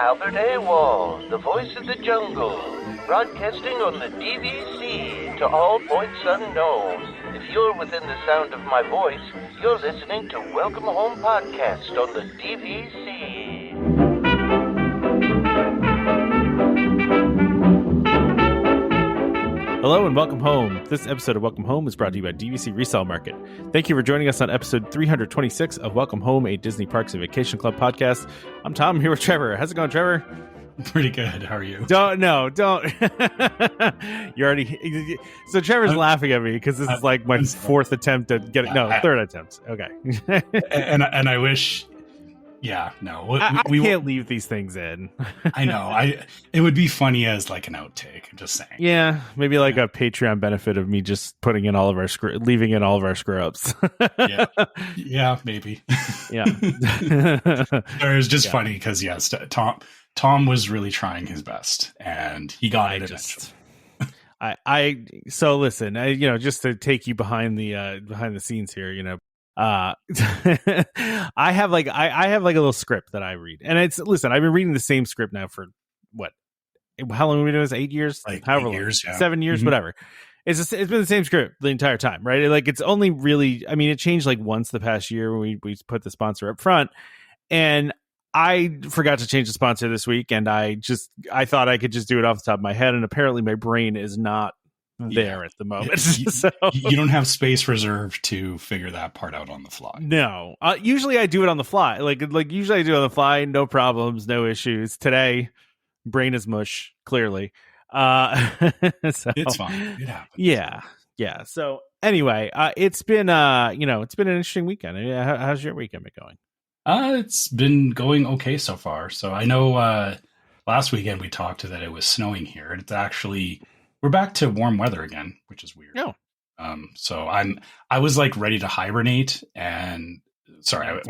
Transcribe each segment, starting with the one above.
Albert Awol, the voice of the jungle, broadcasting on the DVC to all points unknown. If you're within the sound of my voice, you're listening to Welcome Home Podcast on the DVC. Hello and welcome home. This episode of Welcome Home is brought to you by DVC Resale Market. Thank you for joining us on episode 326 of Welcome Home, a Disney Parks and Vacation Club podcast. I'm Tom. I'm here with Trevor. How's it going, Trevor? Pretty good. How are you? Don't. You already. So Trevor's laughing at me because this is like my fourth attempt at getting. No, third attempt. Okay. and I wish. Yeah, no. We can't leave these things in. I know. It would be funny as like an outtake. I'm just saying. Yeah, maybe like a Patreon benefit of me just putting in all of our leaving in all of our screw ups. Yeah, maybe. Yeah. It was just funny because yes, Tom was really trying his best, and he got it eventually. So listen, just to take you behind the scenes here, I have like a little script that I read, and I've been reading the same script now for what? How long have we been doing this? 8 years? Like however 8 years, long, yeah. 7 years, Mm-hmm. Whatever. It's been the same script the entire time, right? Like it's only really, it changed like once the past year when we put the sponsor up front, and I forgot to change the sponsor this week, and I thought I could just do it off the top of my head, and apparently my brain is not there at the moment. So you don't have space reserved to figure that part out on the fly. No, usually I do it on the fly. Like usually I do it on the fly, no problems, no issues. Today, brain is mush. Clearly, so it's fine. It happens. Yeah. So anyway, it's been an interesting weekend. How's your weekend been going? It's been going okay so far. So I know last weekend we talked that it was snowing here, and it's actually. We're back to warm weather again, which is weird. No. So I was like ready to hibernate, and sorry,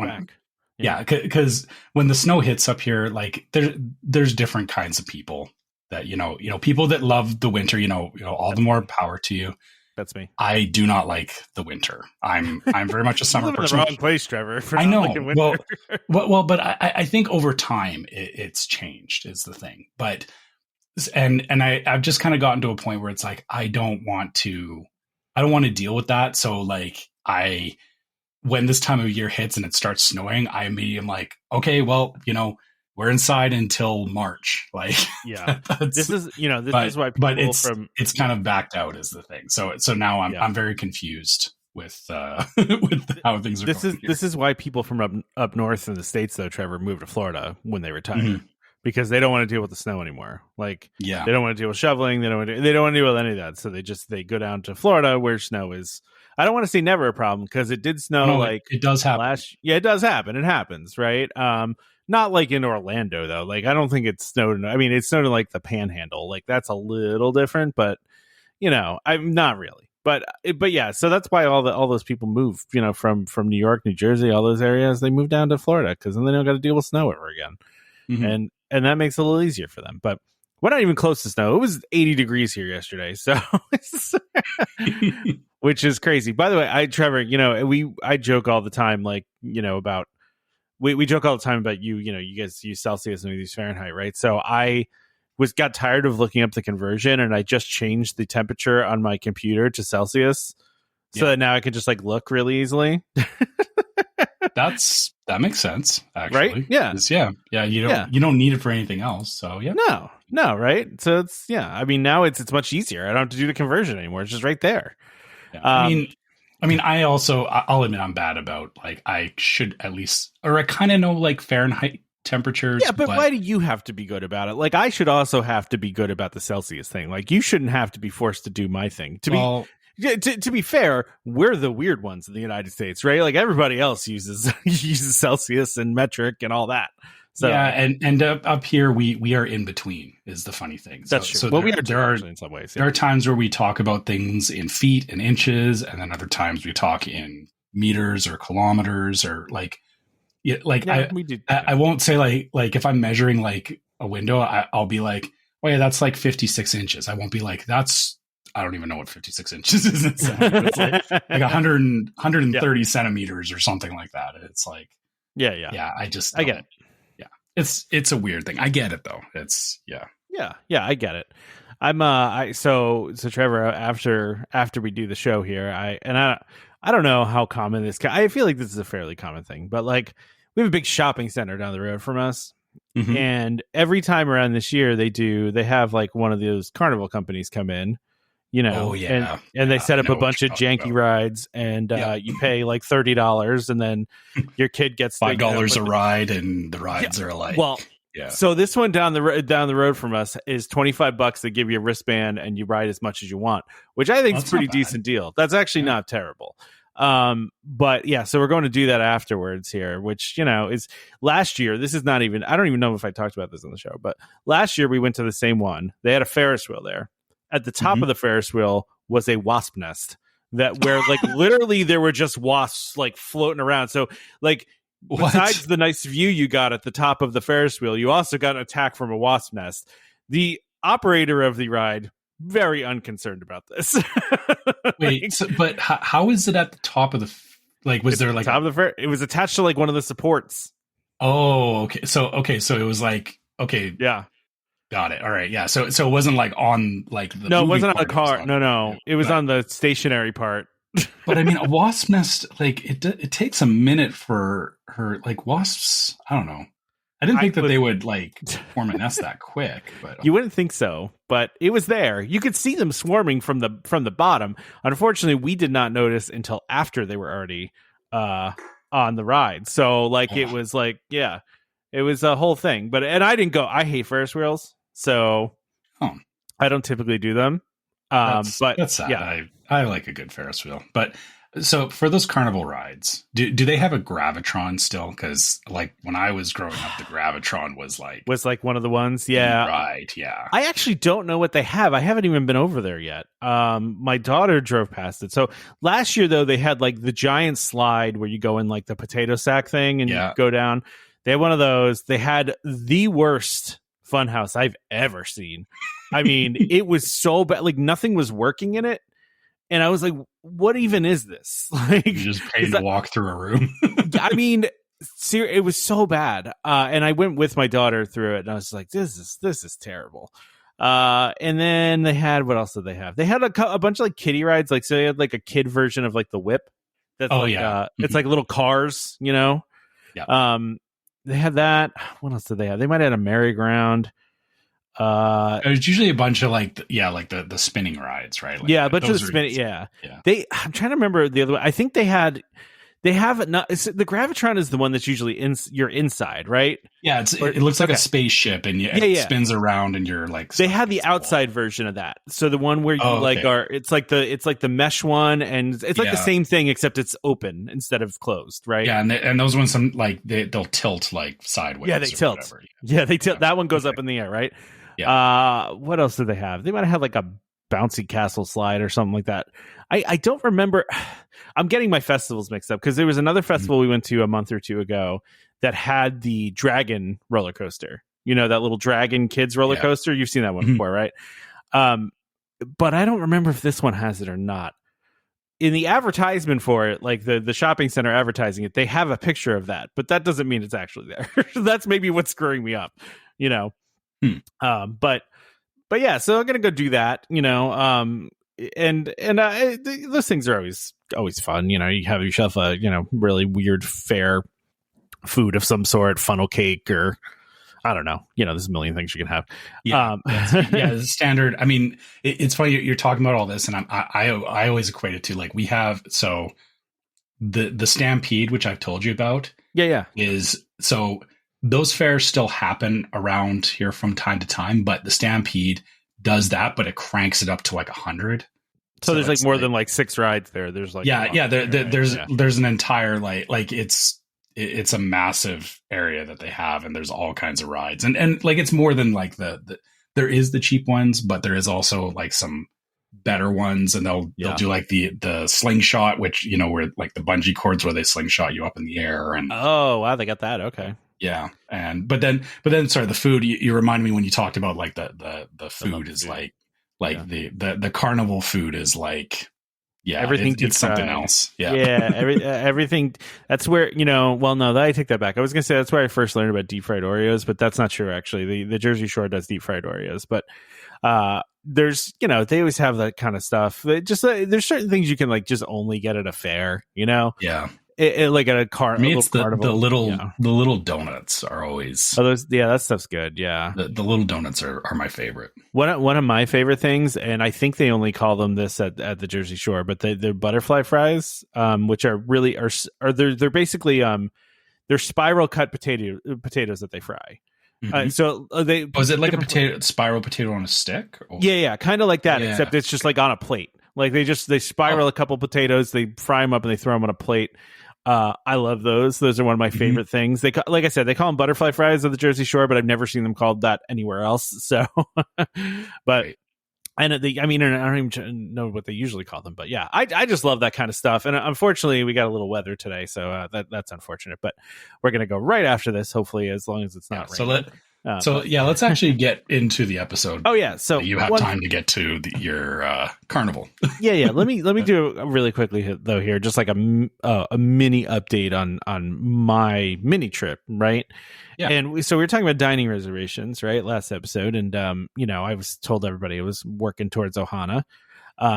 because when the snow hits up here, like there's different kinds of people that people that love the winter. All the more power to you. That's me. I do not like the winter. I'm very much a summer person. In the wrong place, Trevor. I know. Well, but I think over time it's changed. Is the thing, but. And I've just kind of gotten to a point where it's like I don't want to deal with that. So like when this time of year hits and it starts snowing, I immediately am like, okay, well, we're inside until March. Like, yeah, this is why people it's kind of backed out is the thing. So now I'm very confused with how things are. This is why people from up north in the States though, Trevor, moved to Florida when they retire. Mm-hmm. Because they don't want to deal with the snow anymore. Like, they don't want to deal with shoveling. They don't want to deal with any of that. So they go down to Florida where snow is. I don't want to say never a problem because it did snow it does happen. It does happen. It happens, right? Not like in Orlando though. Like I don't think it snowed. It snowed in like the Panhandle. Like that's a little different, but I'm not really. But yeah. So that's why all those people move. From New York, New Jersey, all those areas. They move down to Florida because then they don't got to deal with snow ever again. Mm-hmm. And that makes it a little easier for them. But we're not even close to snow. It was 80 degrees here yesterday. So, which is crazy. By the way, Trevor, I joke all the time, like, about, we joke all the time about you guys use Celsius and we use Fahrenheit, right? So I got tired of looking up the conversion and I just changed the temperature on my computer to Celsius so that now I can just like look really easily. That makes sense, actually. Right? Yeah. You don't need it for anything else. So yeah. No, right? So it's now it's much easier. I don't have to do the conversion anymore. It's just right there. Yeah. I'll admit I'm bad about like I should at least, or I kind of know like Fahrenheit temperatures. Yeah, but why do you have to be good about it? Like I should also have to be good about the Celsius thing. Like you shouldn't have to be forced to do my thing. To be fair, we're the weird ones in the United States, right? Like everybody else uses Celsius and metric and all that. So yeah, and up here we are in between is the funny thing. That's true. So well, there are in some ways. Yeah. There are times where we talk about things in feet and inches, and then other times we talk in meters or kilometers or like. Yeah, like we do. I won't say like if I'm measuring like a window, I'll be like, oh yeah, that's like 56 inches. I won't be like I don't even know what 56 inches is. It's like 130 centimeters or something like that. It's like, yeah. I get it. It's a weird thing. I get it though. It's Yeah, I get it. So Trevor, after we do the show here, I don't know how common I feel like this is a fairly common thing, but like we have a big shopping center down the road from us. Mhm. And every time around this year they have like one of those carnival companies come in, Oh, yeah. and they set I up know a what bunch you're of talking janky about. rides, and you pay like $30, and then your kid gets $5 a ride, and the rides are like, well, so this one down the road from us is $25. They give you a wristband and you ride as much as you want, which I think is a pretty decent deal. That's actually not terrible. But yeah, so we're going to do that afterwards here, which, is last year. This is not even, I don't even know if I talked about this on the show, but last year we went to the same one. They had a Ferris wheel there. At the top of the Ferris wheel was a wasp nest where like literally there were just wasps like floating around. So like, besides the nice view you got at the top of the Ferris wheel, you also got an attack from a wasp nest. The operator of the ride, very unconcerned about this. Wait, but how is it at the top of was there like top of the it was attached to like one of the supports. Oh, okay. So it was like, okay. Yeah. Got it. All right. Yeah. So it wasn't like on like the No, it wasn't on the car. No. It was on the stationary part. But I mean, a wasp nest, like it takes a minute for her, like wasps. I don't know. I didn't think that they would like form a nest that quick. But you wouldn't think so, but it was there. You could see them swarming from the bottom. Unfortunately, we did not notice until after they were already on the ride. So like it was like it was a whole thing. And I didn't go. I hate Ferris wheels, so I don't typically do them. But that's sad. Yeah. I like a good Ferris wheel. But so for those carnival rides, do they have a Gravitron still? Because like when I was growing up, the Gravitron was like one of the ones. Yeah. Right. Yeah. I actually don't know what they have. I haven't even been over there yet. My daughter drove past it. So last year though, they had like the giant slide where you go in like the potato sack thing and you go down. They had one of those. They had the worst funhouse I've ever seen. I mean, it was so bad. Like nothing was working in it. And I was like, what even is this? Like, you just paid to walk through a room. I mean, it was so bad. And I went with my daughter through it, and I was like, this is terrible. And then they had, what else did they have? They had a bunch of like kiddie rides. Like, so they had like a kid version of like the whip. That's it's like little cars, Yeah. They had that. What else did they have? They might have had a merry-go-round. There's usually a bunch of like the spinning rides, right? Like, a bunch of the spinning. Yeah. I'm trying to remember the other one. I think they have the Gravitron is the one that's usually you're inside, right? Yeah, it looks like a spaceship, and it spins around, and you're like. They had the outside version of that, so the one where you it's like the mesh one, and it's like the same thing except it's open instead of closed, right? Yeah, and those ones they'll tilt like sideways. Yeah, they tilt. Whatever. Yeah, they tilt. That one goes up in the air, right? Yeah. What else did they have? They might have had like a bouncy castle slide or something like that. I don't remember. I'm getting my festivals mixed up because there was another festival we went to a month or two ago that had the dragon roller coaster. You know, that little dragon kids roller coaster. You've seen that one before, right? But I don't remember if this one has it or not. In the advertisement for it, like the shopping center advertising it, they have a picture of that, but that doesn't mean it's actually there. That's maybe what's screwing me up, you know? But yeah, so I'm gonna go do that, you know. And those things are always fun, you know. You have yourself a really weird fair food of some sort, funnel cake, or I don't know, there's a million things you can have. The standard. I mean, it's funny you're talking about all this, and I always equate it to like we have the Stampede, which I've told you about. Is so. Those fairs still happen around here from time to time, but the Stampede does that, but it cranks it up to like 100. So there's like more than like 6 rides there. There's like there's an entire like it's a massive area that they have, and there's all kinds of rides, and like it's more than like there is the cheap ones, but there is also like some better ones, and they'll do like the slingshot, which where like the bungee cords where they slingshot you up in the air, and oh wow, they got that. Okay. Yeah. But then sorry, the food, you reminded me when you talked about like the food is like the carnival food is like Yeah, everything it's something else. Yeah, yeah, everything. That's where well, no, I take that back. I was gonna say that's where I first learned about deep fried Oreos, but that's not true. Actually, the Jersey Shore does deep fried Oreos, but there's they always have that kind of stuff. Just there's certain things you can like just only get at a fair. yeah. Like at a car. For me, it's the carnival, little donuts are always. Oh, those, yeah, that stuff's good. Yeah, the little donuts are my favorite. One of my favorite things, and I think they only call them this at the Jersey Shore, but they're butterfly fries, which are really they're basically they're spiral cut potatoes that they fry. Mm-hmm. So they is it like a spiral potato on a stick? Or? Yeah, kind of like that, except it's just like on a plate. Like they spiral a couple potatoes, they fry them up, and they throw them on a plate. I love those. Those are one of my favorite things. They like I said, they call them butterfly fries of the Jersey Shore, but I've never seen them called that anywhere else. So, but right. And I don't even know what they usually call them. But yeah, I just love that kind of stuff. And unfortunately, we got a little weather today, so that's unfortunate. But we're gonna go right after this, hopefully, as long as it's not raining. Let's actually get into the episode. Oh yeah, so you have time to get to your carnival. yeah. Let me do it really quickly though here, just like a mini update on my mini trip, right? Yeah. And so we were talking about dining reservations, right? Last episode, and I was told everybody I was working towards Ohana,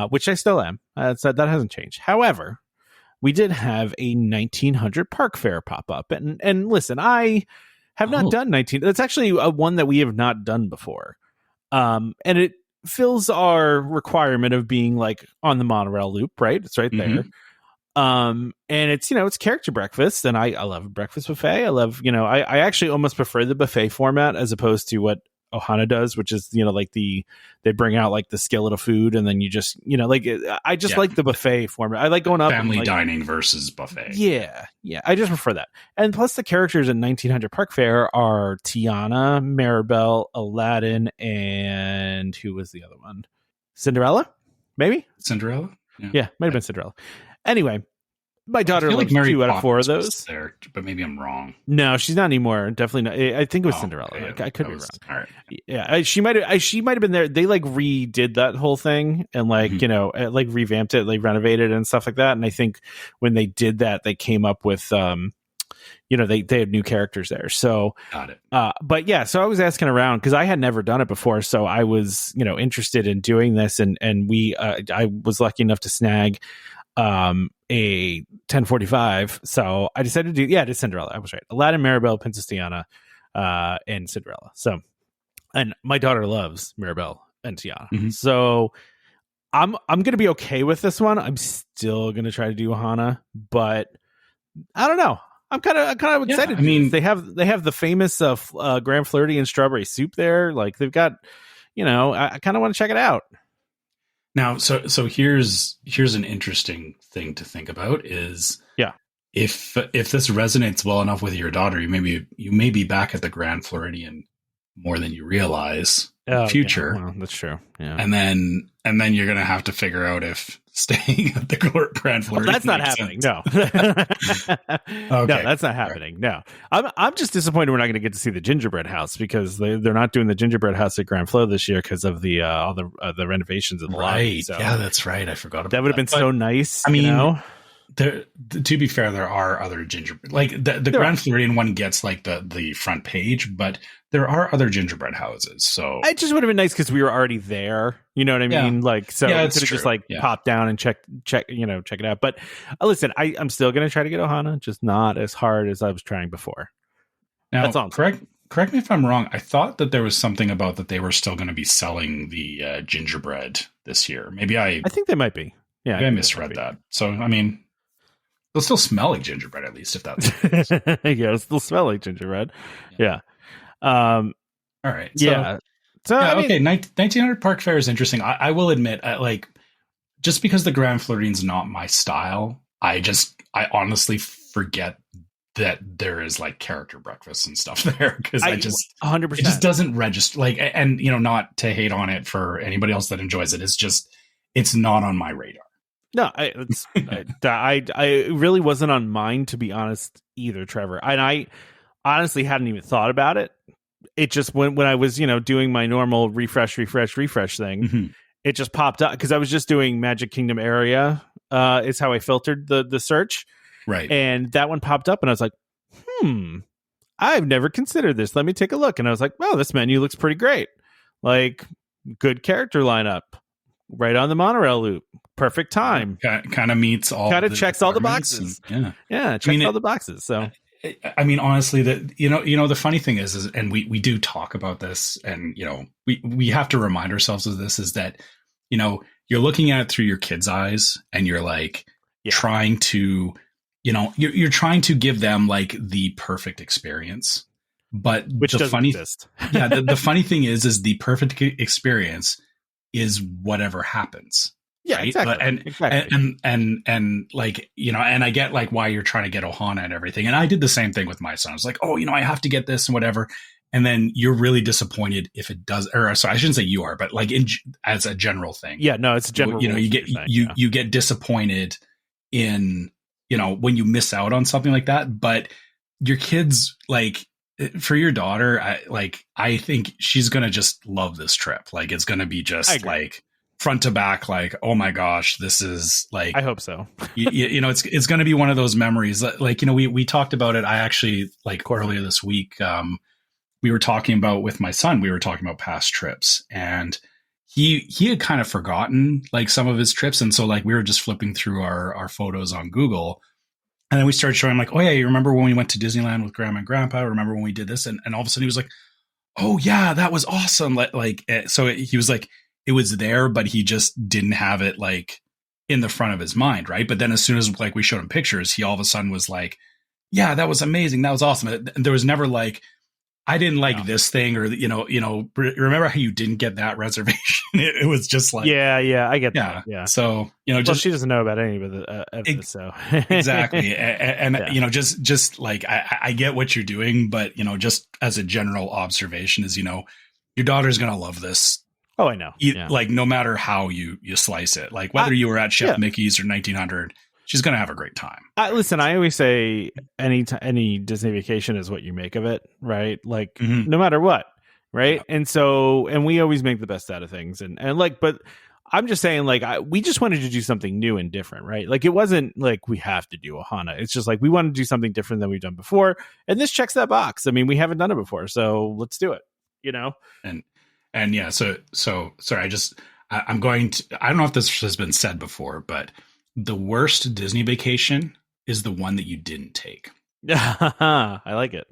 which I still am. That hasn't changed. However, we did have a 1900 Park Fair pop up, and listen, I have not done 19. That's actually one that we have not done before. And it fills our requirement of being like on the monorail loop, right? It's right there. And it's, it's character breakfast, and I love a breakfast buffet. I love, I actually almost prefer the buffet format as opposed to what Ohana does, which is, like they bring out like the skillet of food, and then you just, I just like the buffet format. I like going up family dining versus buffet. Yeah. I just prefer that. And plus the characters in 1900 Park Fair are Tiana, Maribel, Aladdin, and who was the other one? Cinderella? Maybe? Cinderella? Yeah, might have been Cinderella. Anyway, my daughter loves like 2 out of 4 of those. There, but maybe I'm wrong. No, she's not anymore. Definitely not. I think it was Cinderella. Okay. I could be wrong. All right. Yeah, she might have been there. They like redid that whole thing and like like revamped it, like renovated and stuff like that. And I think when they did that, they came up with they had new characters there. So got it. But yeah, so I was asking around because I had never done it before, so I was interested in doing this, and we I was lucky enough to snag a 1045, so I decided to do it is Cinderella. I was right. Aladdin, Maribel, Princess Tiana, and Cinderella. So, and my daughter loves Maribel and Tiana. So I'm gonna be okay with this one. I'm still gonna try to do Ohana, but I don't know. I'm kind of excited. I mean, they have the famous Grand Flirty and strawberry soup there. Like they've got, I kind of want to check it out. Now, so here's an interesting thing to think about is if this resonates well enough with your daughter, you may be back at the Grand Floridian more than you realize in the future. Yeah, well, that's true. Yeah. And then you're gonna have to figure out if staying at the Grand Floridian. Well, that's not happening. No. Okay. No, that's not happening. Right. No. I'm just disappointed we're not going to get to see the gingerbread house because they're not doing the gingerbread house at Grand Flo this year because of the all the renovations in the lobby. So yeah, that's right. I forgot about that. Would have been so nice. I mean, to be fair, there are other gingerbread, like the Grand Floridian one gets like the front page, but there are other gingerbread houses. So it just would have been nice because we were already there. You know what I mean? Like, so we could have just like popped down and check it out. But listen, I'm still going to try to get Ohana, just not as hard as I was trying before. Now, that's all. Correct me if I'm wrong. I thought that there was something about that they were still going to be selling the gingerbread this year. Maybe I think they might be. Yeah, maybe I misread that. So I mean, it'll still smell like gingerbread, at least if that's yeah, it'll still smell like gingerbread. Yeah. All right. So I mean, okay. 1900 Park Fair is interesting. I will admit, just because the Grand Floridian's not my style, I honestly forget that there is like character breakfast and stuff there because I just 100%. It just doesn't register. Like, and not to hate on it for anybody else that enjoys it. It's not on my radar. No, I really wasn't on mine, to be honest, either, Trevor. And I honestly hadn't even thought about it. It just when I was doing my normal refresh thing, it just popped up because I was just doing Magic Kingdom area is how I filtered the search. Right. And that one popped up and I was like, I've never considered this. Let me take a look. And I was like, wow, this menu looks pretty great. Like, good character lineup, right on the monorail loop, perfect time. Kind of meets all. Kind of checks all the boxes. And, checks all the boxes. So, I mean, honestly, that you know, the funny thing is, and we do talk about this, and we have to remind ourselves of this, is that you're looking at it through your kid's eyes, and you're like trying to, you're trying to give them like the perfect experience. But which the doesn't funny, exist. the funny thing is the perfect experience is whatever happens. Yeah, right? exactly. And like, and I get like why you're trying to get Ohana and everything. And I did the same thing with my son. I was like, I have to get this and whatever. And then you're really disappointed if it does, or sorry, I shouldn't say you are, but like as a general thing. Yeah, no, it's a general. You get disappointed in, when you miss out on something like that. But your kids, like, for your daughter, I think she's gonna just love this trip. Like, it's gonna be just like front to back. Like, oh my gosh, this is like. I hope so. It's gonna be one of those memories. Like, we talked about it. I actually earlier this week. We were talking about with my son. We were talking about past trips, and he had kind of forgotten like some of his trips, and so like we were just flipping through our photos on Google. And then we started showing him like, oh yeah, you remember when we went to Disneyland with Grandma and Grandpa? Remember when we did this? And all of a sudden he was like, oh yeah, that was awesome. He was like, it was there, but he just didn't have it like in the front of his mind. Right. But then as soon as like we showed him pictures, he all of a sudden was like, yeah, that was amazing. That was awesome. And there was never like, I didn't like this thing, or, remember how you didn't get that reservation? It was just like, yeah, I get that. Yeah. So, she doesn't know about any of it. So exactly. And just like, I get what you're doing, but, just as a general observation is, your daughter's going to love this. Oh, I know. Like, no matter how you slice it, like whether you were at Chef Mickey's or 1900, she's going to have a great time. Listen, I always say any Disney vacation is what you make of it, right? Like, no matter what, right? Yeah. And we always make the best out of things. And but I'm just saying, like, we just wanted to do something new and different, right? Like, it wasn't like we have to do Ohana. It's just like we want to do something different than we've done before. And this checks that box. I mean, we haven't done it before, so let's do it, And yeah, so sorry, I'm going to, I don't know if this has been said before, but the worst Disney vacation is the one that you didn't take. I like it.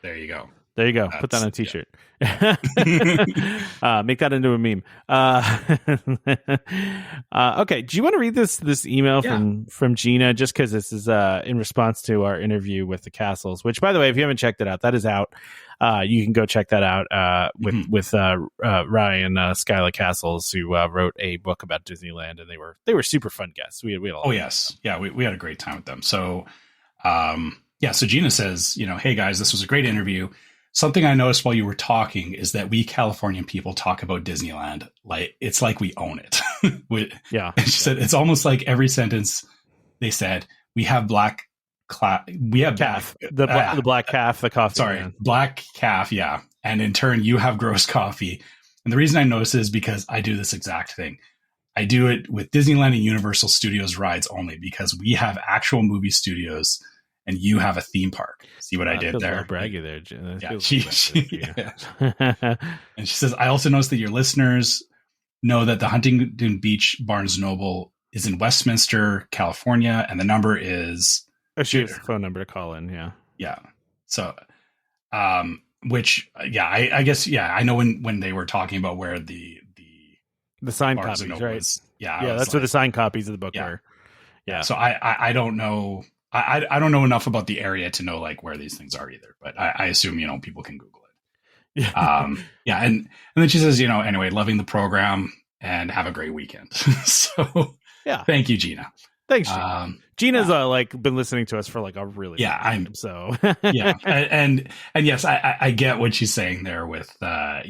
There you go. Put that on a t-shirt. Yeah. Make that into a meme. Okay. Do you want to read this email from Gina? Just because this is in response to our interview with the castles, which, by the way, if you haven't checked it out, that is out. You can go check that out with Ryan Skyla Castles, who wrote a book about Disneyland, and they were super fun guests. We had a lot of yes. Yeah, we had a great time with them. So so Gina says, hey guys, this was a great interview. Something I noticed while you were talking is that we Californian people talk about Disneyland like it's like we own it. And she said it's almost like every sentence they said, we have black calf, the black calf, the coffee. Sorry, man. Black calf, yeah. And in turn, you have gross coffee. And the reason I notice is because I do this exact thing. I do it with Disneyland and Universal Studios rides only because we have actual movie studios and you have a theme park. See what I did there? Braggy there. Yeah, and she says, I also noticed that your listeners know that the Huntington Beach Barnes Noble is in Westminster, California, and the number is... she has a phone number to call in, yeah. Yeah. So, which, I guess, I know when they were talking about where the signed copies, right? Was, that's where the signed copies of the book were. Yeah. So I don't know. I don't know enough about the area to know like where these things are either, but I assume, people can Google it. Yeah. And then she says, anyway, loving the program and have a great weekend. So thank you, Gina. Thanks, Gina. Gina's been listening to us for like a really long time, so yeah, and yes, I get what she's saying there with that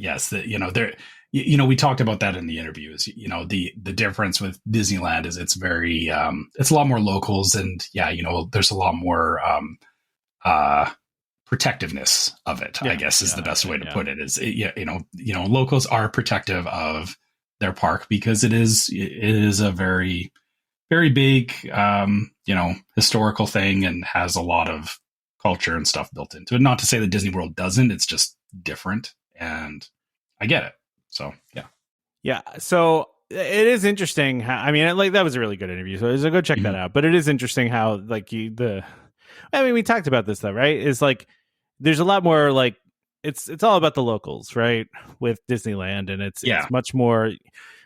there we talked about that in the interviews. The difference with Disneyland is it's very it's a lot more locals, and there's a lot more protectiveness of it. I guess is the best way to put it. Is locals are protective of their park because it is a very very big, historical thing and has a lot of culture and stuff built into it. Not to say that Disney World doesn't, it's just different, and I get it. So, yeah. Yeah. So it is interesting how, I mean, like, that was a really good interview. So go check that out. But it is interesting how, like, we talked about this though, right? It's like, there's a lot more, like, it's all about the locals, right? With Disneyland. And it's much more,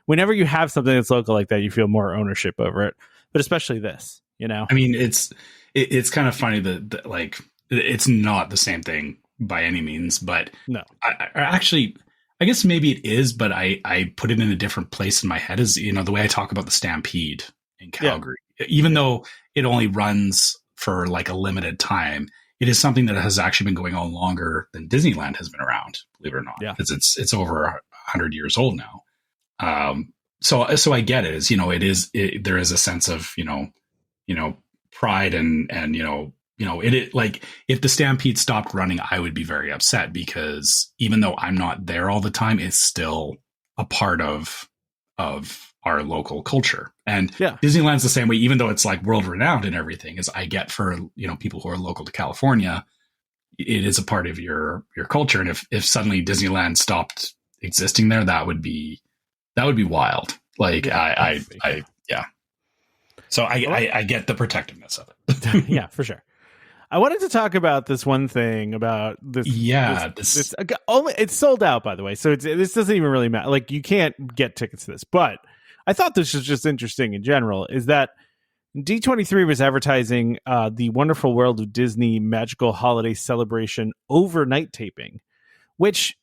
whenever you have something that's local like that, you feel more ownership over it. But especially this, I mean, it's kind of funny that like, it's not the same thing by any means, but no, I guess maybe it is, but I put it in a different place in my head is, the way I talk about the Stampede in Calgary, even though it only runs for like a limited time, it is something that has actually been going on longer than Disneyland has been around, believe it or not, because it's over 100 years old now. So I get it, there is a sense of, pride and it like if the Stampede stopped running, I would be very upset because even though I'm not there all the time, it's still a part of our local culture. And Disneyland's the same way, even though it's like world renowned and everything, as I get for, people who are local to California, it is a part of your culture. And if suddenly Disneyland stopped existing there, that would be wild. Like So I get the protectiveness of it. Yeah, for sure. I wanted to talk about this one thing about this. Yeah, it's sold out, by the way. So this doesn't even really matter. Like, you can't get tickets to this. But I thought this was just interesting in general. Is that D23 was advertising the Wonderful World of Disney Magical Holiday Celebration overnight taping, which,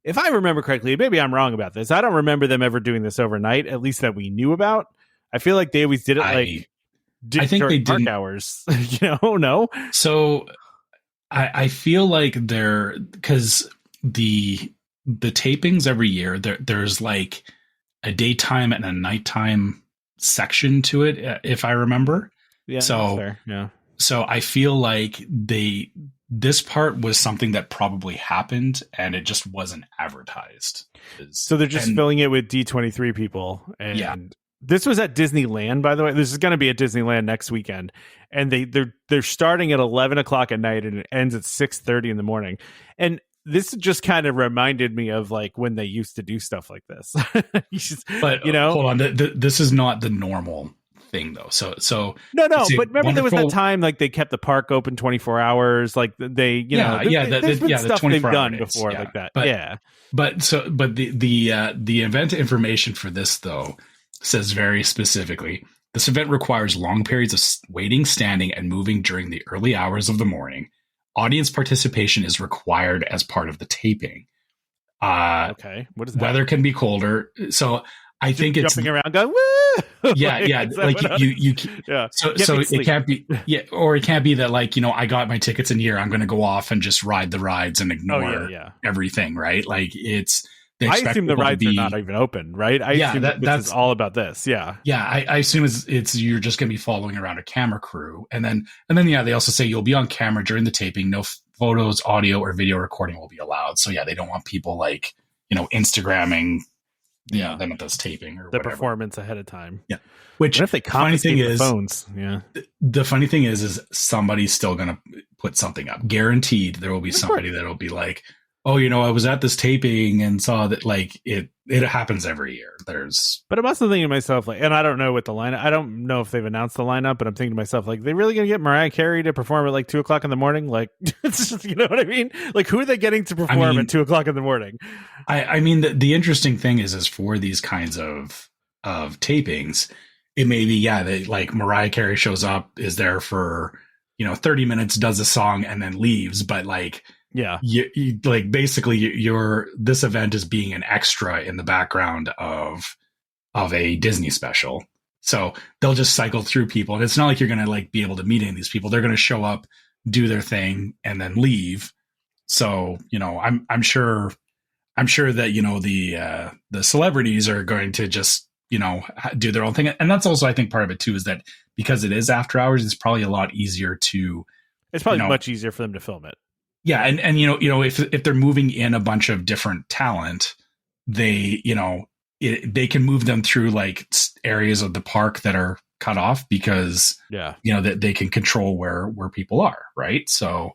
if I remember correctly, maybe I'm wrong about this, I don't remember them ever doing this overnight, at least that we knew about. I feel like they always did it I think they didn't. Hours, no. So I feel like because the tapings every year, there's like a daytime and a nighttime section to it, if I remember. Yeah. So fair. Yeah. So I feel like this part was something that probably happened and it just wasn't advertised. So they're just filling it with D23 people. And this was at Disneyland, by the way. This is going to be at Disneyland next weekend. And they're starting at 11 o'clock at night and it ends at 6:30 in the morning. And this just kind of reminded me of like when they used to do stuff like this. But hold on, this is not the normal thing though. So no, but remember there was that time like they kept the park open 24 hours. Like there's been stuff they've done before like that. But the event information for this though says very specifically, this event requires long periods of waiting, standing, and moving during the early hours of the morning. Audience participation is required as part of the taping. Okay, what is that? Weather can be colder, so I think it's jumping around going woo. Yeah. Like you So it can't be or it can't be that like I got my tickets in here. I'm going to go off and just ride the rides and ignore everything, right? Like I assume the rides are not even open, right? I assume this is all about this. Yeah. I assume it's you're just going to be following around a camera crew, and then they also say you'll be on camera during the taping. No photos, audio, or video recording will be allowed. So they don't want people like Instagramming them at this taping or the whatever. Performance ahead of time. Yeah. Which, what if they confiscate the phones? Yeah. The funny thing is somebody's still going to put something up. Guaranteed, there will be somebody that will be like, oh, I was at this taping and saw that like it happens every year. But I'm also thinking to myself, like, and I don't know what the lineup, I don't know if they've announced the lineup, but I'm thinking to myself, like, they really going to get Mariah Carey to perform at like 2 o'clock in the morning? Like, it's just, you know what I mean? Like, who are they getting to perform at 2 o'clock in the morning? I mean, the interesting thing is for these kinds of tapings, it may be, they like Mariah Carey shows up, is there for, 30 minutes, does a song and then leaves. But like, you like basically this event is being an extra in the background of a Disney special. So they'll just cycle through people, and it's not like you're going to like be able to meet any of these people. They're going to show up, do their thing, and then leave. So I'm sure that the celebrities are going to just do their own thing, and that's also I think part of it too is that because it is after hours, it's probably a lot easier to. It's probably much easier for them to film it. Yeah, and if they're moving in a bunch of different talent, they they can move them through like areas of the park that are cut off because that they can control where people are, right? So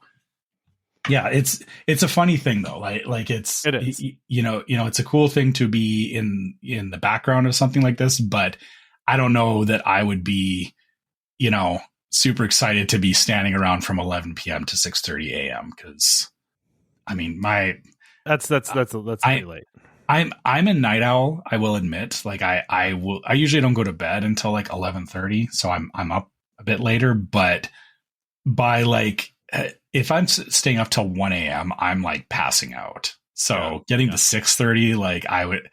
yeah, it's a funny thing though. Like it is. It's a cool thing to be in the background of something like this, but I don't know that I would be, super excited to be standing around from 11 p.m. to 6:30 a.m. because I mean that's pretty late. I'm a night owl, I will admit. Like I usually don't go to bed until like 11:30, so I'm up a bit later, but by like if I'm staying up till 1 a.m., I'm like passing out. So getting to 6:30, like I would,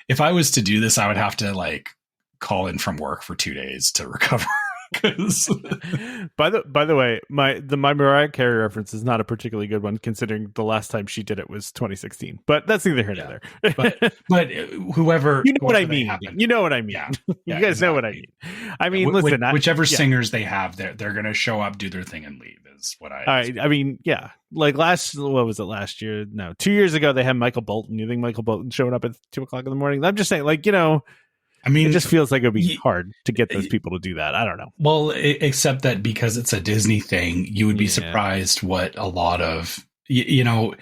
if I was to do this, I would have to like call in from work for 2 days to recover. By the way, my Mariah Carey reference is not a particularly good one, considering the last time she did it was 2016. But that's neither here nor there. but whoever, you know what I mean. You know what I mean. Yeah, you guys know what I mean. I mean, listen, whichever singers they have, they're going to show up, do their thing, and leave. Is what I mean, yeah. Like last year? No, 2 years ago they had Michael Bolton. You think Michael Bolton showing up at 2:00 in the morning? I'm just saying, like, I mean, it just feels like it would be hard to get those people to do that. I don't know. Well, except that because it's a Disney thing, you would be surprised what a lot of, Depends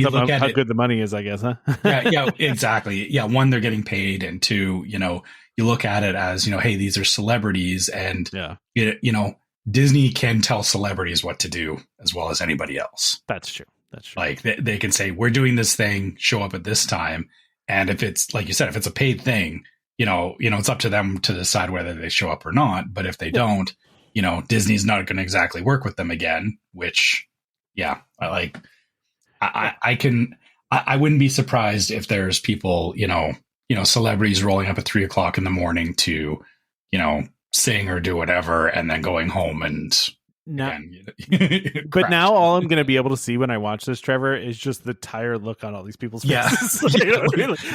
on how good the money is, I guess, huh? yeah, exactly. Yeah, one, they're getting paid, and two, you look at it as, hey, these are celebrities, and Disney can tell celebrities what to do as well as anybody else. That's true. Like they can say, we're doing this thing, show up at this time, and if it's like you said, if it's a paid thing, it's up to them to decide whether they show up or not. But if they don't, Disney's not going to exactly work with them again, which, I wouldn't be surprised if there's people, celebrities rolling up at 3:00 in the morning to, sing or do whatever, and then going home and but now all I'm going to be able to see when I watch this, Trevor, is just the tired look on all these people's faces.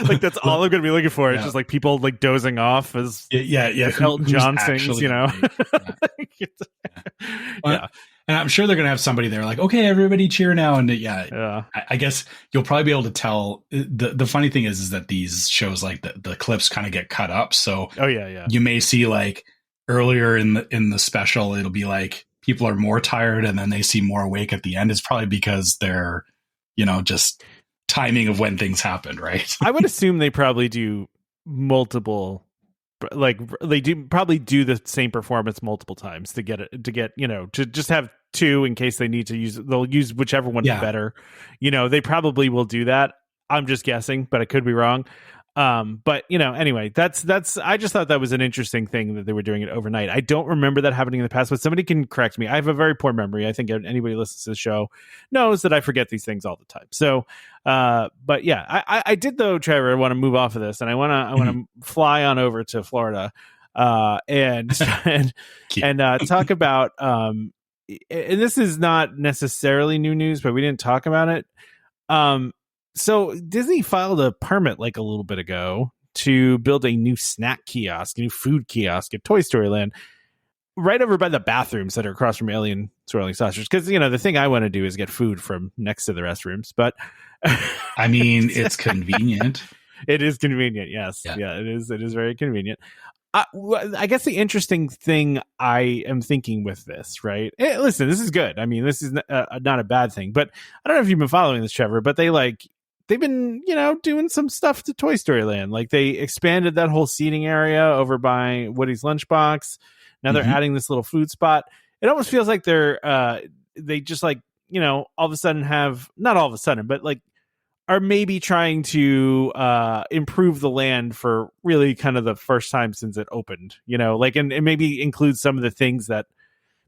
Like that's all I'm going to be looking for. It's just like people like dozing off as Elton John sings, And I'm sure they're going to have somebody there like, okay, everybody cheer now. And I guess you'll probably be able to tell. The funny thing is that these shows, like the clips kind of get cut up. So you may see like earlier in the special, it'll be like, people are more tired and then they seem more awake at the end. It's probably because they're, just timing of when things happen, right? I would assume they probably do multiple, like they probably do the same performance multiple times to get to just have two in case they need to they'll use whichever one is better. They probably will do that. I'm just guessing, but I could be wrong. But anyway, that's I just thought that was an interesting thing that they were doing it overnight. I don't remember that happening in the past, but somebody can correct me. I have a very poor memory. I think anybody who listens to the show knows that I forget these things all the time. So, but yeah, I did though, Trevor, want to move off of this, and I want to fly on over to Florida, and talk about, and this is not necessarily new news, but we didn't talk about it. So Disney filed a permit like a little bit ago to build a new snack kiosk, a new food kiosk at Toy Story Land, right over by the bathrooms that are across from Alien Swirling Saucers. Because, the thing I want to do is get food from next to the restrooms. But I mean, it's convenient. It is convenient. Yes. Yeah, it is. It is very convenient. I guess the interesting thing I am thinking with this, right? Listen, this is good. I mean, this is not a bad thing. But I don't know if you've been following this, Trevor, but they've been, doing some stuff to Toy Story Land. Like they expanded that whole seating area over by Woody's Lunchbox. Now they're adding this little food spot. It almost feels like they just like, all of a sudden not all of a sudden, but like are maybe trying to improve the land for really kind of the first time since it opened, and maybe include some of the things that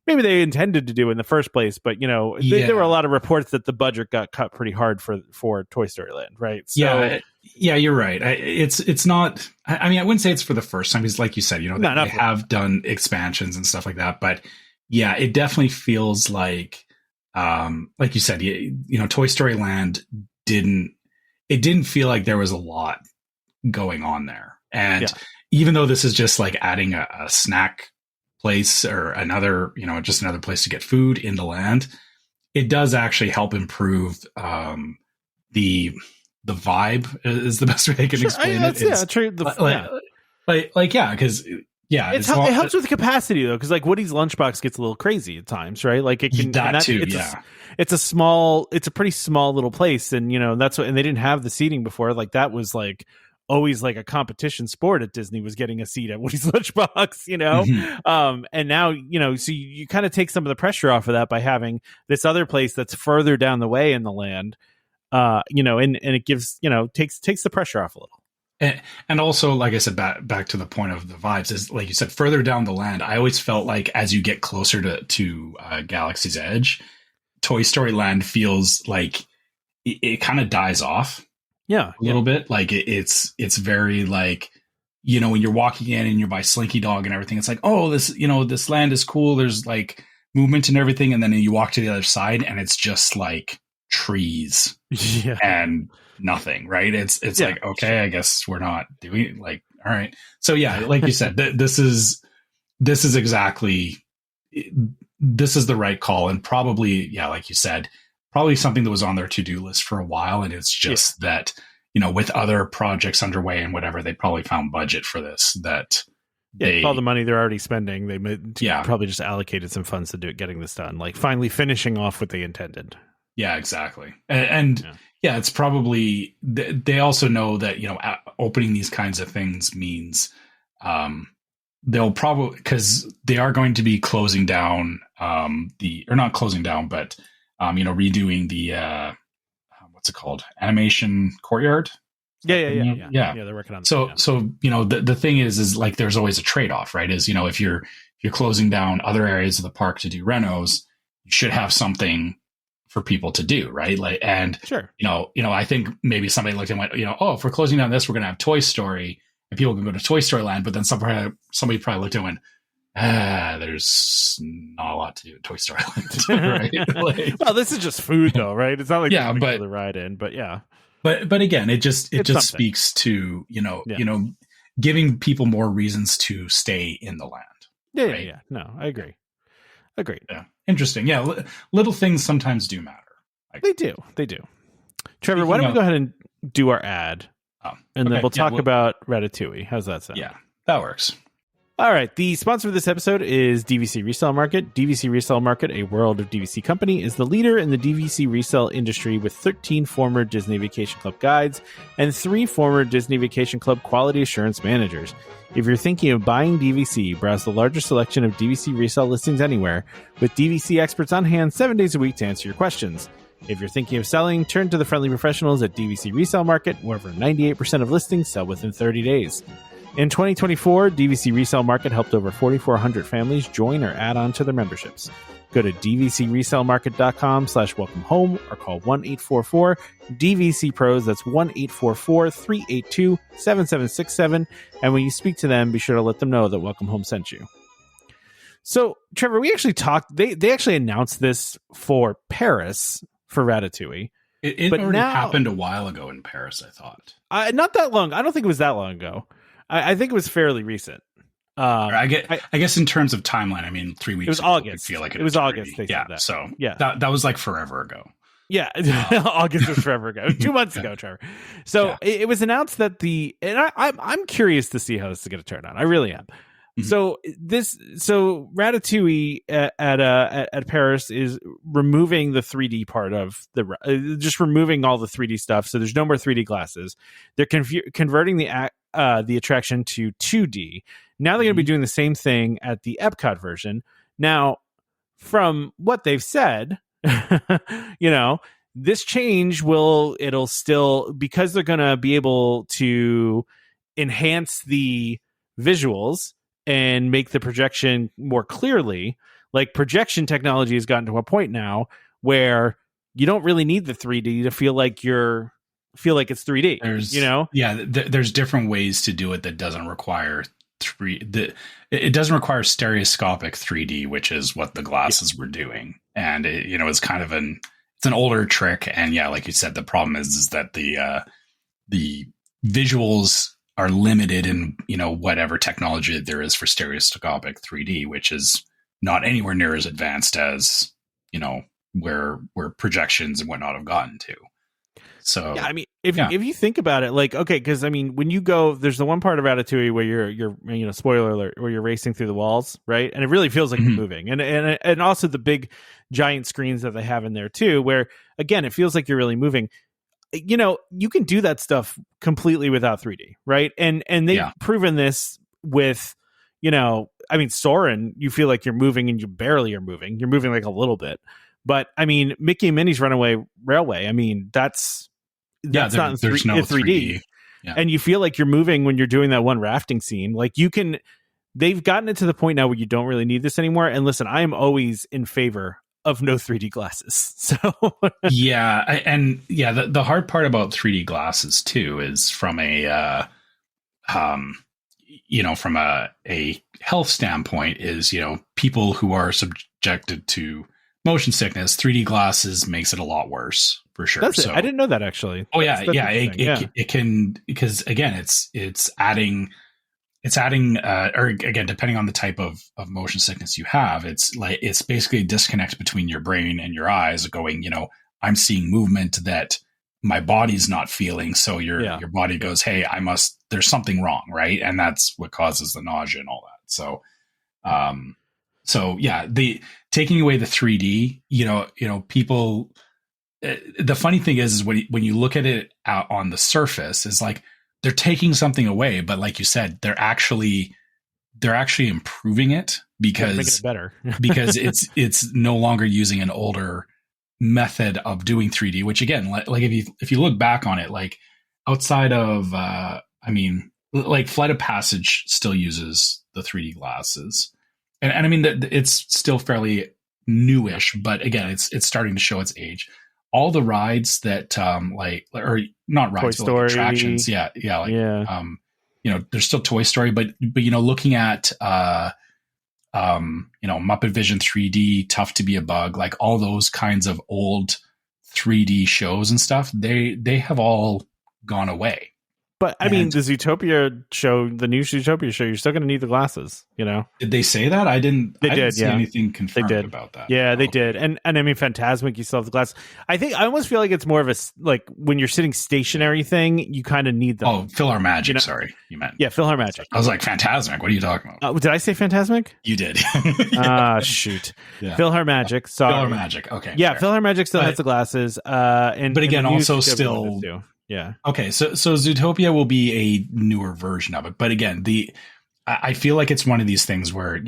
maybe they intended to do in the first place, but there were a lot of reports that the budget got cut pretty hard for Toy Story Land, right? So, yeah, you're right. It's not. I mean, I wouldn't say it's for the first time. Because, like you said, they have done expansions and stuff like that. But yeah, it definitely feels like you said, Toy Story Land didn't feel like there was a lot going on there, and even though this is just like adding a snack place or another, just another place to get food in the land, it does actually help improve the vibe is the best way I can explain it. Yeah, true. Because Yeah, it helps with capacity though, because like Woody's lunchbox gets a little crazy at times, right? Like it can too. It's a pretty small little place, and that's what. And they didn't have the seating before. Like that was like always like a competition sport at Disney was getting a seat at Woody's lunchbox, Mm-hmm. And now so you kind of take some of the pressure off of that by having this other place that's further down the way in the land, and it gives takes the pressure off a little. And also, like I said, back to the point of the vibes is, like you said, further down the land, I always felt like as you get closer to Galaxy's Edge, Toy Story Land feels like it kind of dies off. Yeah, a little bit. Like it's very like, when you're walking in and you're by Slinky Dog and everything, it's like, oh, this land is cool. There's like movement and everything. And then you walk to the other side and it's just like trees and nothing, right? It's like, okay, I guess we're not doing like, all right. So yeah, like you said, this is exactly, this is the right call. And probably, yeah, like you said, probably something that was on their to-do list for a while. And it's just that, with other projects underway and whatever, they probably found budget for this that all the money they're already spending, they probably just allocated some funds to getting this done, like finally finishing off what they intended. Yeah, exactly. And it's probably, they also know that, opening these kinds of things means they'll probably, because they are going to be closing down or not closing down, but, redoing the, what's it called? Animation Courtyard? Yeah. They're working on that. So, the thing is like, there's always a trade-off, right? Is, if you're closing down other areas of the park to do renos, you should have something for people to do, right? Like, and sure, I think maybe somebody looked and went, oh, if we're closing down this, we're going to have Toy Story, and people can go to Toy Story Land. But then somebody probably looked and went, there's not a lot to do at Toy Story Land, right? Like, well, this is just food, though, right? It's not like but the ride in, but yeah. But again, it just speaks to giving people more reasons to stay in the land. Yeah, right? yeah. No, I agree. Agreed. Yeah. Interesting. Yeah. Little things sometimes do matter. They do. Trevor, why don't we go ahead and do our ad? And then we'll talk about Ratatouille. How's that sound? Yeah, that works. All right. The sponsor of this episode is DVC Resale Market. DVC Resale Market, a World of DVC company, is the leader in the DVC resale industry with 13 former Disney Vacation Club guides and 3 former Disney Vacation Club quality assurance managers. If you're thinking of buying DVC, browse the largest selection of DVC resale listings anywhere, with DVC experts on hand 7 days a week to answer your questions. If you're thinking of selling, turn to the friendly professionals at DVC Resale Market, where over 98% of listings sell within 30 days. In 2024, DVC Resale Market helped over 4,400 families join or add on to their memberships. Go to dvcresalemarket.com/welcome home or call 1-844-DVC-PROS. That's 1-844-382-7767. And when you speak to them, be sure to let them know that Welcome Home sent you. So, Trevor, we actually talked, they actually announced this for Paris for Ratatouille. It already happened a while ago in Paris, I thought. Not that long. I don't think it was that long ago. I think it was fairly recent. I guess in terms of timeline, I mean, 3 weeks. It was August. Feel like it was August. Yeah. That. So yeah, that was like forever ago. Yeah, August was forever ago. 2 months ago, Trevor. So it was announced that I'm curious to see how this is going to turn out. I really am. Mm-hmm. So Ratatouille at Paris is removing the 3D part of just removing all the 3D stuff. So there's no more 3D glasses. They're converting the attraction to 2D. Now they're going to be doing the same thing at the Epcot version. Now, from what they've said, this change it'll still, because they're going to be able to enhance the visuals and make the projection more clearly. Like, projection technology has gotten to a point now where you don't really need the 3D to feel like it's 3D. There's different ways to do it that doesn't require it doesn't require stereoscopic 3D, which is what the glasses were doing. And it's kind of it's an older trick. And yeah, like you said, the problem is that the visuals are limited in, whatever technology there is for stereoscopic 3D, which is not anywhere near as advanced as, where projections and whatnot have gotten to. So yeah, I mean, if you think about it, like, okay, because I mean, when you go, there's the one part of Ratatouille where you're spoiler alert, where you're racing through the walls, right? And it really feels like you're moving, and also the big giant screens that they have in there too, where again, it feels like you're really moving. You can do that stuff completely without 3D, right? And they've proven this with, I mean, Soarin', you feel like you're moving and you barely are moving. You're moving like a little bit. But I mean, Mickey and Minnie's Runaway Railway, I mean, that's not in there's no 3D. Yeah. And you feel like you're moving when you're doing that one rafting scene. Like they've gotten it to the point now where you don't really need this anymore. And listen, I am always in favor of no 3D glasses. So the hard part about 3D glasses too is from a from a health standpoint is, people who are subjected to motion sickness, 3D glasses makes it a lot worse for sure. That's it. I didn't know that actually. Oh yeah. It can, because again, it's adding, or again, depending on the type of motion sickness you have, it's basically a disconnect between your brain and your eyes going, I'm seeing movement that my body's not feeling. So your body goes, hey, there's something wrong. Right. And that's what causes the nausea and all that. So, the taking away the 3D, people, the funny thing is when you look at it out on the surface, is like, they're taking something away, but like you said, they're actually improving it because making it better. because it's no longer using an older method of doing 3D, which again, like if you look back on it, like outside of, like Flight of Passage still uses the 3D glasses. And I mean, it's still fairly newish, but again, it's starting to show its age. All the rides that, or not rides, but like attractions. There's still Toy Story, but looking at, Muppet Vision 3D, Tough to Be a Bug, like all those kinds of old 3D shows and stuff, they have all gone away. But I mean, the Zootopia show, the new Zootopia show, you're still going to need the glasses, Did they say that? I didn't see anything confirmed about that. Yeah, they did. And I mean, Fantasmic, you still have the glasses. I almost feel like it's more of a, like, when you're sitting stationary thing, you kind of need them. Oh, PhilharMagic, sorry, you meant. Yeah, PhilharMagic. I was like, Fantasmic, what are you talking about? Did I say Fantasmic? You did. Shoot. Yeah. PhilharMagic, sorry. PhilharMagic, okay. Yeah, fair. PhilharMagic still has the glasses. But again, also still... Yeah. Okay. So Zootopia will be a newer version of it. But again, I feel like it's one of these things where,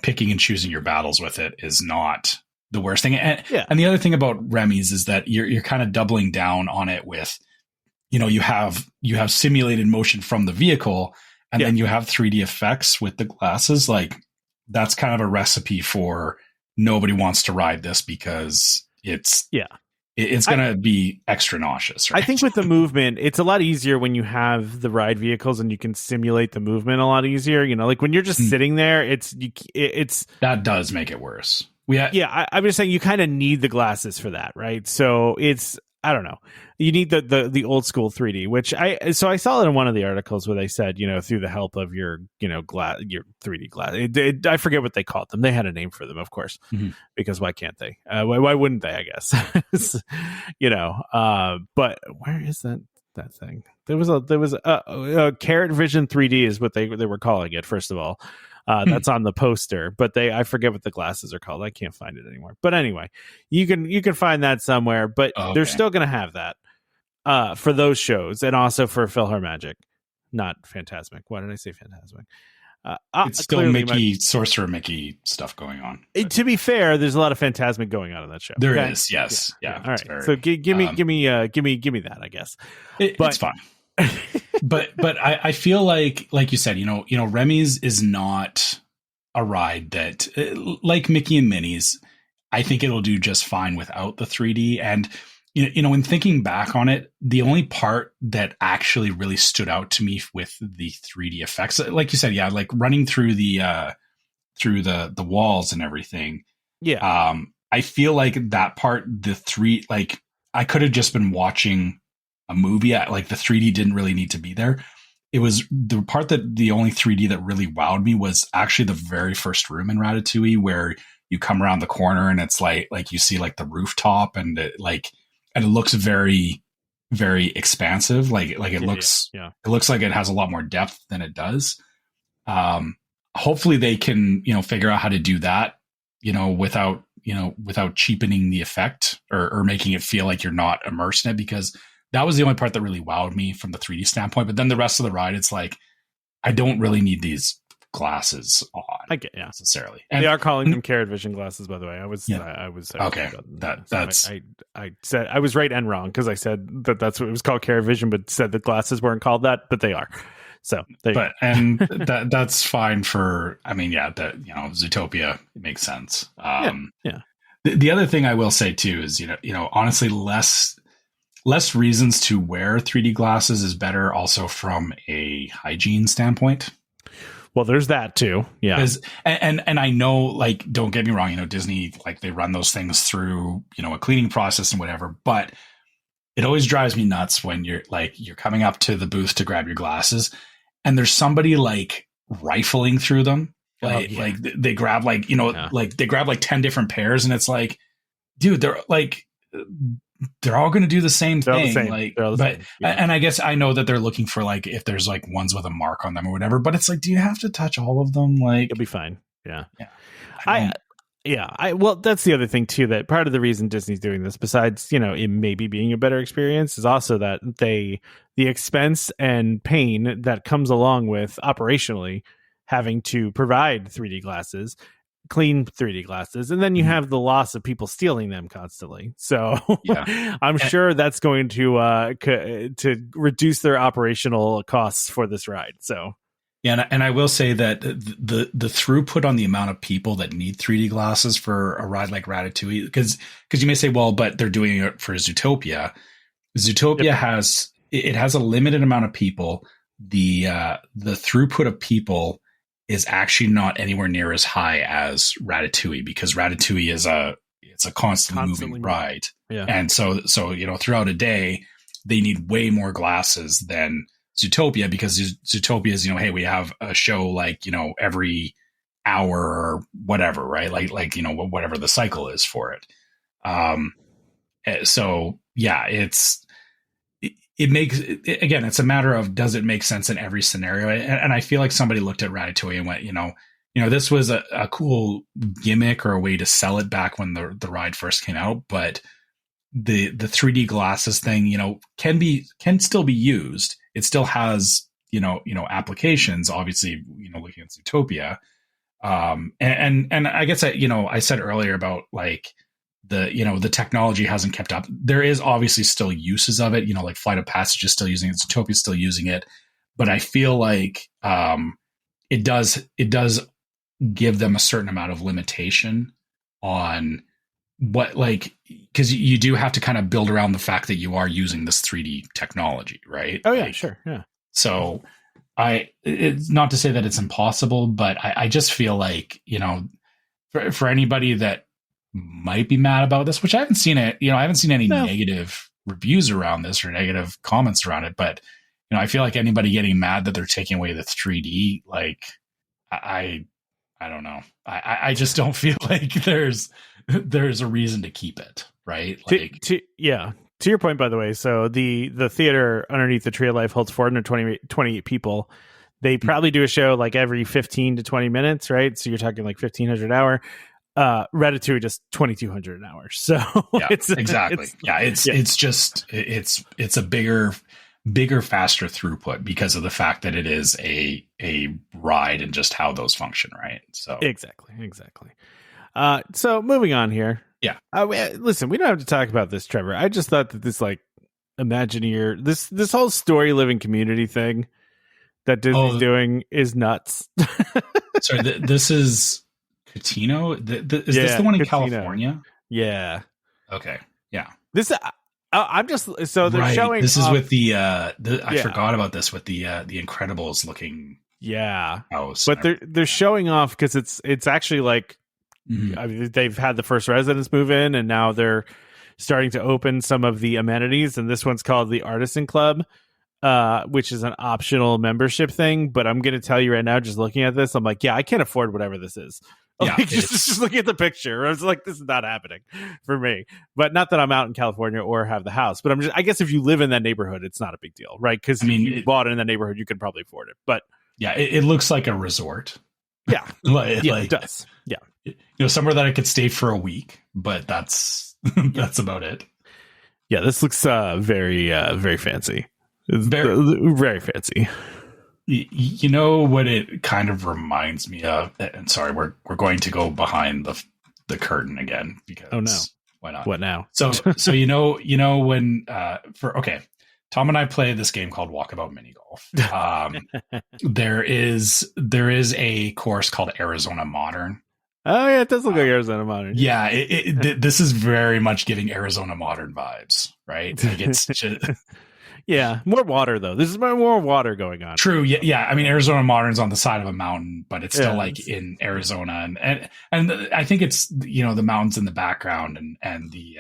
picking and choosing your battles with it is not the worst thing. And the other thing about Remy's is that you're kind of doubling down on it with, you have simulated motion from the vehicle and then you have 3D effects with the glasses. Like that's kind of a recipe for nobody wants to ride this because it's going to be extra nauseous. Right? I think with the movement, it's a lot easier when you have the ride vehicles and you can simulate the movement a lot easier. Like when you're just sitting there, it's that does make it worse. I'm just saying you kind of need the glasses for that, right? So I don't know. You need the old school 3D, which I saw it in one of the articles where they said, through the help of your 3D glass. I forget what they called them. They had a name for them, of course, because why can't they? Why wouldn't they? I guess, but where is that thing? There was a Carrot Vision 3D is what they were calling it. First of all. That's on the poster, but I forget what the glasses are called. I can't find it anymore. But anyway, you can find that somewhere, but they're still going to have that for those shows and also for PhilharMagic, not Fantasmic. Why did I say Fantasmic? It's still Sorcerer Mickey stuff going on. To be fair, there's a lot of Fantasmic going on in that show. There is, yes. Yeah. All right. So give me that, I guess. It's fine. but I feel like you said, Remy's is not a ride that, like Mickey and Minnie's, I think it'll do just fine without the 3D. And in thinking back on it, the only part that actually really stood out to me with the 3D effects, like you said, like running through the walls and everything. Yeah. I feel like that part, I could have just been watching a movie. Like the 3D didn't really need to be there. It was the part that the only 3D that really wowed me was actually the very first room in Ratatouille, where you come around the corner and it's like you see like the rooftop and it looks very, very expansive. Like it looks, it looks like it has a lot more depth than it does. Hopefully they can, figure out how to do that, without cheapening the effect or making it feel like you're not immersed in it, because that was the only part that really wowed me from the 3D standpoint. But then the rest of the ride, it's like, I don't really need these glasses on. I get, necessarily. And they are calling them Carrot Vision glasses, by the way. I was okay. I said I was right and wrong, because I said that's what it was called, Carrot Vision, but said the glasses weren't called that, but they are. So, that's fine for. I mean, Zootopia, it makes sense. The other thing I will say too is, honestly, less reasons to wear 3D glasses is better, also from a hygiene standpoint. Well, there's that too. Yeah. And I know, like, don't get me wrong, Disney, like, they run those things through, a cleaning process and whatever, but it always drives me nuts when you're coming up to the booth to grab your glasses and there's somebody like rifling through them. Like they grab like they grab like 10 different pairs, and it's like, dude, they're all going to do the same thing. And I guess I know that they're looking for, like, if there's like ones with a mark on them or whatever, but it's like, do you have to touch all of them? Like, you'll be fine. Yeah. Well, that's the other thing too, that part of the reason Disney's doing this, besides, it maybe being a better experience, is also that the expense and pain that comes along with operationally having to provide 3D glasses, clean 3D glasses, and then you have the loss of people stealing them constantly. So I'm sure that's going to reduce their operational costs for this ride. So and I will say that the throughput on the amount of people that need 3D glasses for a ride like Ratatouille, because you may say, well, but they're doing it for Zootopia. Zootopia has a limited amount of people. The throughput of people is actually not anywhere near as high as Ratatouille, because Ratatouille is a constantly moving ride. Yeah. And so throughout a day, they need way more glasses than Zootopia, because Zootopia is, hey, we have a show like, every hour or whatever, right? Like, whatever the cycle is for it. So yeah, it makes, again, it's a matter of, does it make sense in every scenario? And I feel like somebody looked at Ratatouille and went, this was a cool gimmick or a way to sell it back when the ride first came out. But the 3D glasses thing, can still be used. It still has, applications, obviously, looking at Zootopia. And I guess I said earlier about like, the technology hasn't kept up. There is obviously still uses of it, like Flight of Passage is still using it, Zootopia is still using it, but I feel like it does give them a certain amount of limitation on what, like, because you do have to kind of build around the fact that you are using this 3D technology, right? Oh yeah, sure, yeah. So it's not to say that it's impossible, but I just feel like, for anybody that might be mad about this, which I haven't seen it, I haven't seen any negative reviews around this or negative comments around it, but I feel like anybody getting mad that they're taking away the 3D, like, I don't know. I just don't feel like there's a reason to keep it, right? Like, to your point, by the way, so the theater underneath the Tree of Life holds 428 people. They probably do a show like every 15 to 20 minutes, right? So you're talking like 1,500 an hour. Ratatouille just 2,200 an hour. So yeah, exactly. It's a bigger, faster throughput because of the fact that it is a ride and just how those function, right? So exactly. So moving on here. Yeah. Listen, we don't have to talk about this, Trevor. I just thought that this, like, Imagineer, this whole story living community thing that Disney's doing is nuts. Sorry, this is Catino? Is this the one in Catino, California? Yeah. Okay. Yeah. This I'm just so they're showing. This is with I forgot about this with the Incredibles looking house. But they're showing off because it's actually like I mean, they've had the first residents move in, and now they're starting to open some of the amenities. And this one's called the Artisan Club, which is an optional membership thing. But I'm going to tell you right now, just looking at this, I'm like, yeah, I can't afford whatever this is. Yeah, Like, just looking at the picture, I was like, this is not happening for me. But not that I'm out in California or have the house. But I guess if you live in that neighborhood, it's not a big deal, right? Because if you bought it in that neighborhood, you could probably afford it. But yeah, it looks like a resort. Yeah, it does. Yeah, somewhere that I could stay for a week, but that's about it. Yeah, this looks very very fancy. Very fancy. You know what it kind of reminds me of? And sorry, we're going to go behind the curtain again because why not? What now? So when Tom and I play this game called Walkabout Mini Golf. There is a course called Arizona Modern. Oh yeah, it does look like Arizona Modern. Yeah, this is very much giving Arizona Modern vibes, right? Like it's just. Yeah, more water though. This is more water going on. True. Yeah. I mean, Arizona Modern's on the side of a mountain, but it's still like in Arizona, and I think it's the mountains in the background and the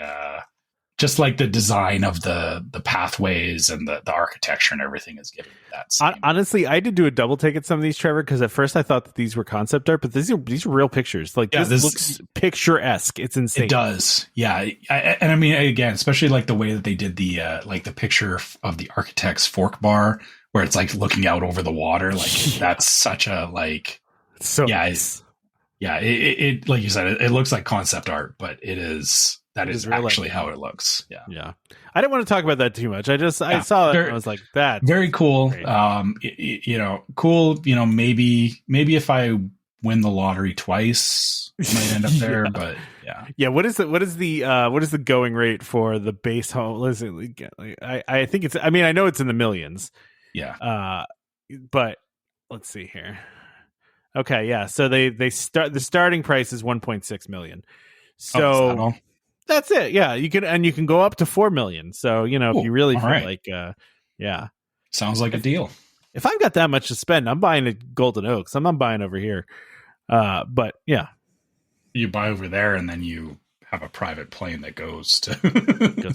just like the design of the pathways and the architecture and everything is giving me that. Honestly, I did do a double take at some of these, Trevor, because at first I thought that these were concept art, but these are real pictures. Like this looks picturesque. It's insane. It does. Yeah. And I mean, again, especially like the way that they did the like the picture of the architect's fork bar where it's like looking out over the water. Like that's such a like, so nice. It like you said, it looks like concept art, but that is actually how it looks. Yeah. I didn't want to talk about that too much. I saw it and I was like, that's very cool. Great. Cool. Maybe if I win the lottery twice, I might end up there. But yeah. What is the going rate for the base home? Listen, I think it's. I mean, I know it's in the millions. Yeah. But let's see here. Okay. Yeah. So the starting price is 1.6 million. So. That's it. Yeah, you can go up to 4 million. So, if you really feel like sounds like a deal. If I've got that much to spend, I'm buying at Golden Oaks. I'm not buying over here. But yeah, you buy over there and then you have a private plane that goes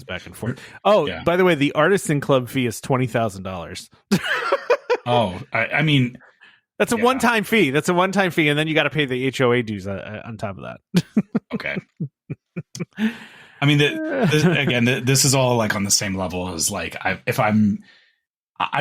back and forth. Oh, yeah. By the way, the Artisan Club fee is $20,000. Oh, I mean, that's a one-time fee. And then you got to pay the HOA dues on top of that. Okay. I mean, this is all like on the same level as like I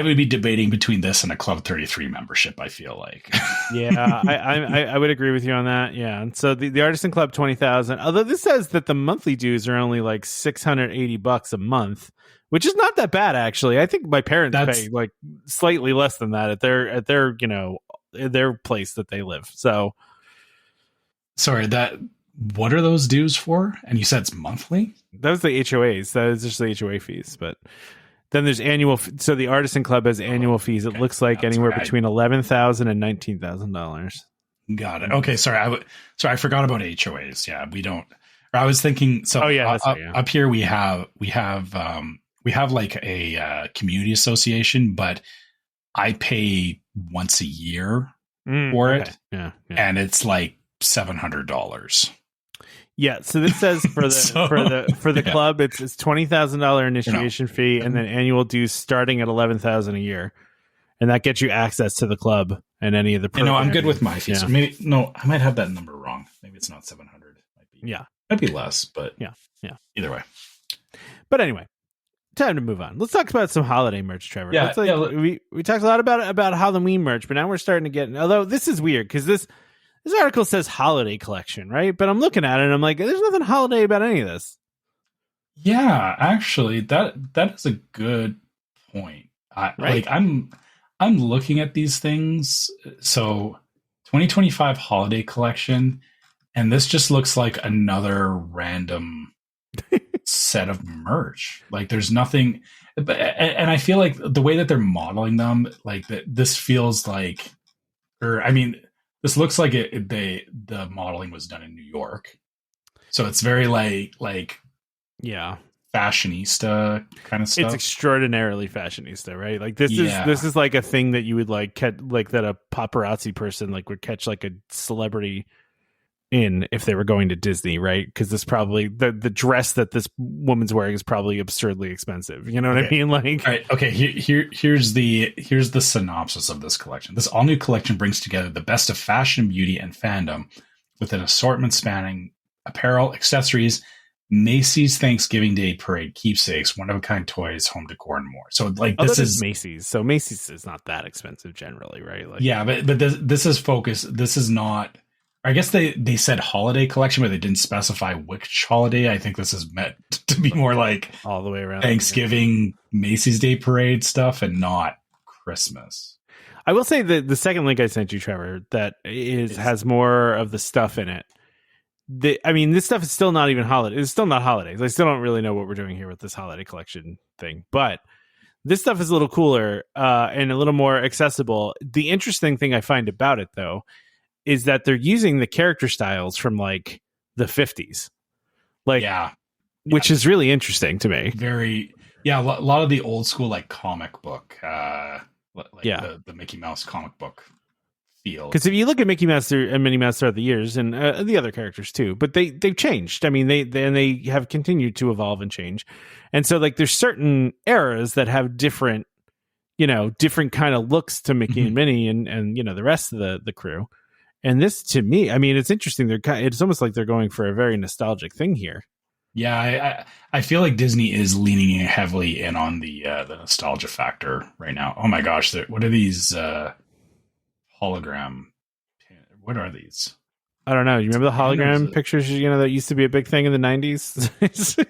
would be debating between this and a Club 33 membership. I feel like, yeah, I would agree with you on that. Yeah, and so the Artisan Club 20,000. Although this says that the monthly dues are only like $680 a month, which is not that bad actually. I think my parents pay like slightly less than that at their place that they live. So, sorry what are those dues for? And you said it's monthly? That was the HOAs. That is just the HOA fees. But then there's annual. So the Artisan Club has annual fees. It looks like anywhere between $11,000 and $19,000. Got it. Okay. Sorry. I forgot about HOAs. Yeah, we don't. I was thinking. So up here we have like a community association, but I pay once a year for it. Yeah. And it's like $700. Yeah, so this says for the club, it's $20,000 initiation fee, and then annual dues starting at $11,000 a year, and that gets you access to the club and any of the. I'm good with my fees. Yeah. I might have that number wrong. Maybe it's not 700. Might be less, but yeah. Either way. But anyway, time to move on. Let's talk about some holiday merch, Trevor. Yeah, we talked a lot about Halloween merch, but now we're starting to get. Although this is weird because this article says holiday collection, right? But I'm looking at it and I'm like, there's nothing holiday about any of this. Yeah, actually, that is a good point. Right? Like I'm looking at these things. So 2025 holiday collection, and this just looks like another random set of merch. Like there's nothing, and I feel like the way that they're modeling them, like this feels like, this looks like the modeling was done in New York. So it's very like fashionista kind of stuff. It's extraordinarily fashionista, right? Like this is like a thing that you would like catch, like that a paparazzi person like would catch like a celebrity in if they were going to Disney, right? Because this probably the dress that this woman's wearing is probably absurdly expensive. You know what I mean? Like, all right, okay. Here's the synopsis of this collection. This all new collection brings together the best of fashion, beauty, and fandom with an assortment spanning apparel, accessories, Macy's Thanksgiving Day Parade keepsakes, one-of-a-kind toys, home decor, and more. So, like, this is Macy's. So Macy's is not that expensive generally, right? Like, yeah, but this is focused. This is not. I guess they said holiday collection, but they didn't specify which holiday. I think this is meant to be more like all the way around Thanksgiving, Macy's Day Parade stuff, and not Christmas. I will say that the second link I sent you, Trevor, that has more of the stuff in it. This stuff is still not even holiday. It's still not holidays. I still don't really know what we're doing here with this holiday collection thing, but this stuff is a little cooler and a little more accessible. The interesting thing I find about it, though, is that they're using the character styles from like the 50s, which is really interesting to me. A lot of the old school like comic book, the Mickey Mouse comic book. Because if you look at Mickey Mouse and Minnie Mouse throughout the years, and the other characters too, but they've changed. I mean, they have continued to evolve and change, and so like there's certain eras that have different kind of looks to Mickey and Minnie and the rest of the crew. And this, to me, I mean, it's interesting. It's almost like they're going for a very nostalgic thing here. Yeah, I feel like Disney is leaning heavily in on the nostalgia factor right now. Oh my gosh, what are these? Hologram. What are these? I don't know. You remember the hologram pictures? That used to be a big thing in the 90s.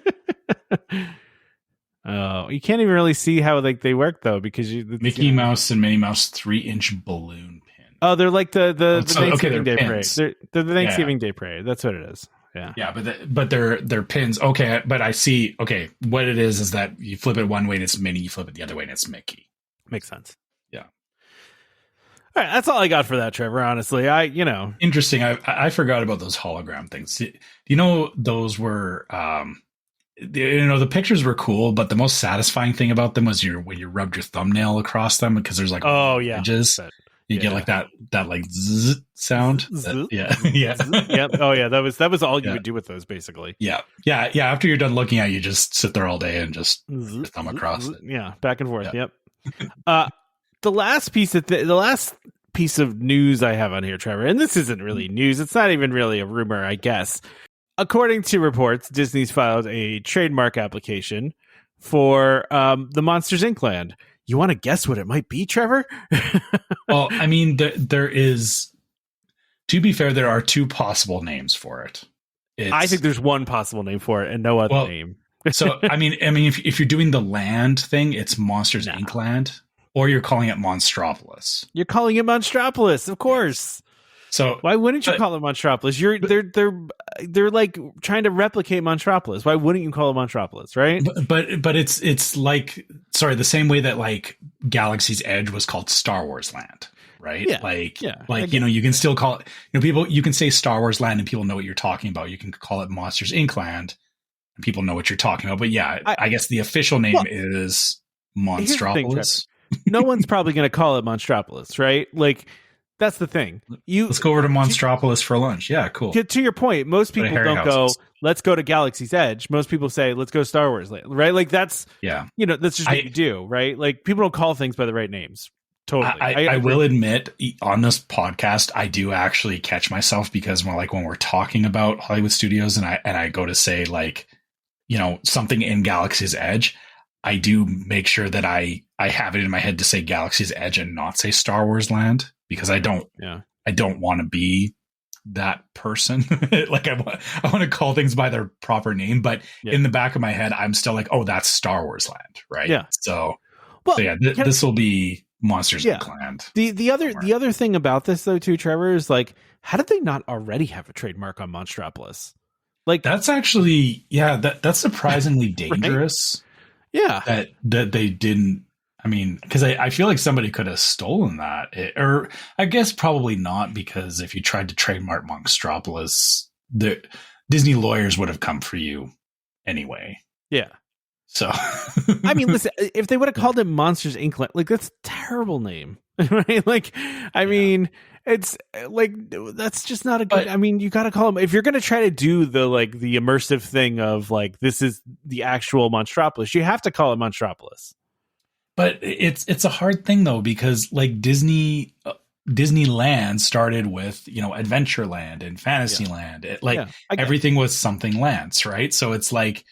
Oh, you can't even really see how they work though, because Mickey Mouse and Minnie Mouse 3-inch balloon pin. Oh, they're like the Thanksgiving Day pins. Parade. They're the Thanksgiving Day Parade. That's what it is. Yeah. Yeah, but they're pins. Okay, but I see. Okay, what it is that you flip it one way and it's Minnie. You flip it the other way and it's Mickey. Makes sense. Yeah. All right, that's all I got for that, Trevor. Honestly, interesting. I forgot about those hologram things. Do you know those were the pictures were cool, but the most satisfying thing about them was when you rubbed your thumbnail across them, because there's like edges. You get like that like zzz sound. Yeah. Yep. Oh yeah, that was all you would do with those basically. Yeah. After you're done looking at it, you just sit there all day and just thumb across it. Yeah, back and forth. Yep. The last piece of news I have on here, Trevor, and this isn't really news. It's not even really a rumor, I guess. According to reports, Disney's filed a trademark application for the Monsters Inc. land. You want to guess what it might be, Trevor? Well, I mean, there is. To be fair, there are two possible names for it. I think there's one possible name for it and no other name. So, I mean, if you're doing the land thing, it's Monsters Inc. land. Or you're calling it Monstropolis. You're calling it Monstropolis, of course. So why wouldn't you call it Monstropolis? They're like trying to replicate Monstropolis. Why wouldn't you call it Monstropolis, right? But it's like the same way that like Galaxy's Edge was called Star Wars Land, right? Yeah. You can still call it. You can say Star Wars Land and people know what you're talking about. You can call it Monsters Inc. Land and people know what you're talking about. But yeah, I guess the official name is Monstropolis. No one's probably going to call it Monstropolis, right? Like, that's the thing. Let's go over to Monstropolis for lunch. Yeah, cool. To your point, most people don't go, let's go to Galaxy's Edge. Most people say, let's go Star Wars Land, right? Like, that's just what you do, right? Like, people don't call things by the right names. Totally. I will admit, on this podcast, I do actually catch myself because when we're talking about Hollywood studios and I go to say something in Galaxy's Edge, I do make sure that I have it in my head to say Galaxy's Edge and not say Star Wars Land, because I don't want to be that person. Like I want to call things by their proper name, but in the back of my head, I'm still like, oh, that's Star Wars Land, right? Yeah. This will be Monsters Inc. Land. The other thing about this though too, Trevor, is like, how did they not already have a trademark on Monstropolis? Like, that's actually that's surprisingly dangerous. Right? Yeah, that they didn't. I mean, because I feel like somebody could have stolen that, or I guess probably not, because if you tried to trademark Monstropolis, the Disney lawyers would have come for you anyway. Yeah. So, I mean, listen, if they would have called it Monsters Inc., like that's a terrible name, right? Like, I mean, it's like that's just not a good. I mean, you got to call them if you're going to try to do the immersive thing of like this is the actual Monstropolis. You have to call it Monstropolis. But it's a hard thing though, because like Disney, Disneyland started with, Adventureland and Fantasyland. Everything was something lands, right? So it's like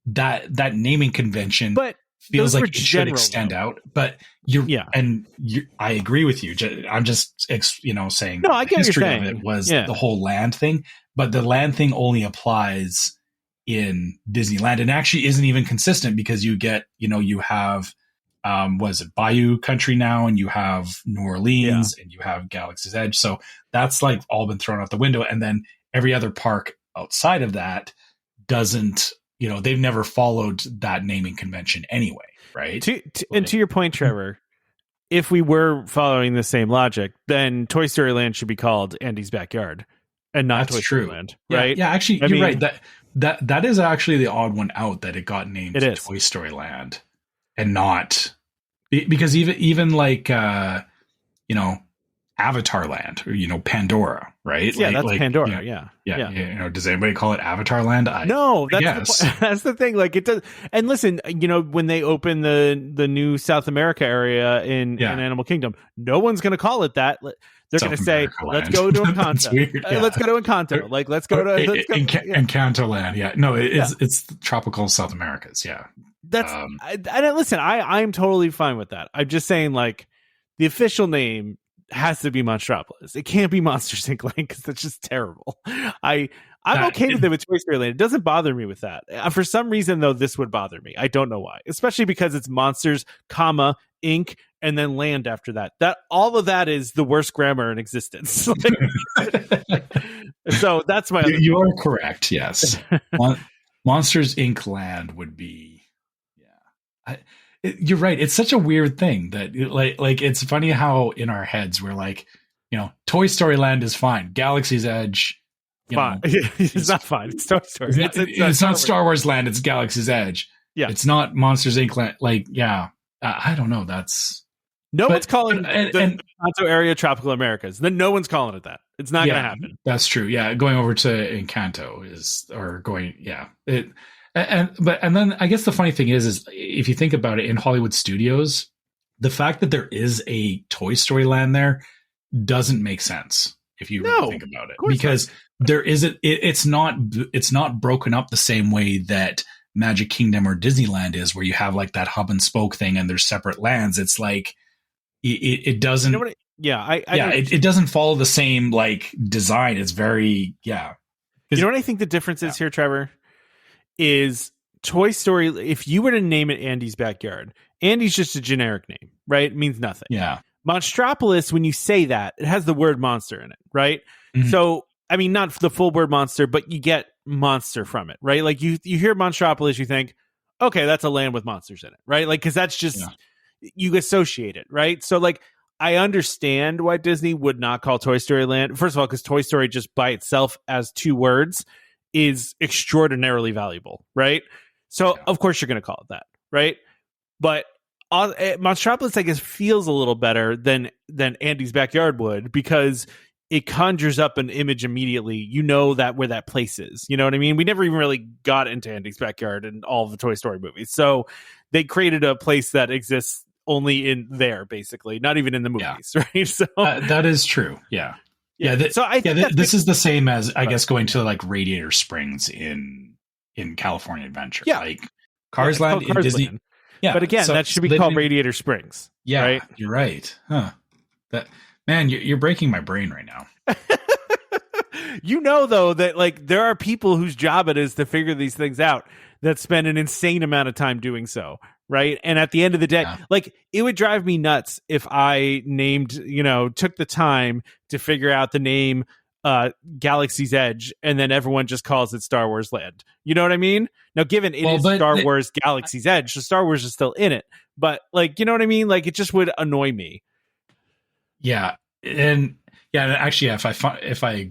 that naming convention, but feels like it should extend out. But I agree with you. I'm just saying no, I get the history what you're of saying. it was the whole land thing, but the land thing only applies in Disneyland and actually isn't even consistent because you get, you have was it Bayou Country now, and you have New Orleans and you have Galaxy's Edge. So that's like all been thrown out the window. And then every other park outside of that doesn't, they've never followed that naming convention anyway. Right. And to your point, Trevor, if we were following the same logic, then Toy Story Land should be called Andy's Backyard and not Toy Story Land. Right. Yeah. Actually, you're right. That is actually the odd one out that it got named Toy Story Land and not because even like, Avatar Land or, Pandora, right? Yeah, that's Pandora. Yeah. Does anybody call it Avatar Land? No, that's the thing. Like it does. And listen, when they open the new South America area in Animal Kingdom, no one's going to call it that. They're going to say, "Let's go to Encanto." Let's go to Encanto. Like let's go to Encanto Land. Yeah, no, it's tropical South Americas. Yeah, that's. Listen, I'm totally fine with that. I'm just saying, like the official name has to be Monstropolis. It can't be Monsters Inc. Land because that's just terrible. I'm okay with it with Toy Story Land. It doesn't bother me with that. For some reason, though, this would bother me. I don't know why. Especially because it's Monsters, Inc. and then Land after that. That all of that is the worst grammar in existence. So that's my. You are correct. Yes, Monsters Inc. Land would be. Yeah. You're right. It's such a weird thing that like it's funny how in our heads we're like, Toy Story Land is fine. Galaxy's Edge, fine. It's not fine. It's Toy Story. It's not Star Wars Land. It's Galaxy's Edge. Yeah. It's not Monsters Inc. Land. Like, yeah. I don't know. One's calling the Encanto area Tropical Americas. Then no one's calling it that. It's not going to happen. That's true. Yeah. Going over to Encanto And then I guess the funny thing is if you think about it in Hollywood studios, the fact that there is a Toy Story Land there doesn't make sense if you really think about it, because there isn't. It's not broken up the same way that Magic Kingdom or Disneyland is, where you have like that hub and spoke thing and there's separate lands. It's like it doesn't. It doesn't follow the same like design. It's very You know what I think the difference is here, Trevor? Is Toy Story, if you were to name it Andy's Backyard, Andy's just a generic name, right? It means nothing. Yeah. Monstropolis, when you say that, it has the word monster in it, right? Mm-hmm. So, I mean, not the full word monster, but you get monster from it, right? Like you hear Monstropolis, you think, okay, that's a land with monsters in it, right? Like, because that's just, you associate it, right? So, like, I understand why Disney would not call Toy Story Land. First of all, because Toy Story just by itself as two words is extraordinarily valuable, right? So of course you're going to call it that, right? But Monstropolis, I guess, feels a little better than Andy's Backyard would, because it conjures up an image immediately. You know that where that place is. You know what I mean? We never even really got into Andy's Backyard in all of the Toy Story movies, so they created a place that exists only in there, basically, not even in the movies, right? So that is true. Yeah. So I think this is the same as I guess going to like Radiator Springs in California Adventure. Yeah, like Cars Land in Disney. Land. Yeah, but again, that should be called Radiator Springs. Yeah, right? You're right. Huh? That man, you're breaking my brain right now. Though, that like there are people whose job it is to figure these things out that spend an insane amount of time doing so. Right. And at the end of the day, like it would drive me nuts if I took the time to figure out the name Galaxy's Edge and then everyone just calls it Star Wars Land. You know what I mean? Now, given it is Star Wars Galaxy's Edge, so Star Wars is still in it. But like, you know what I mean? Like it just would annoy me. Yeah. And actually, if I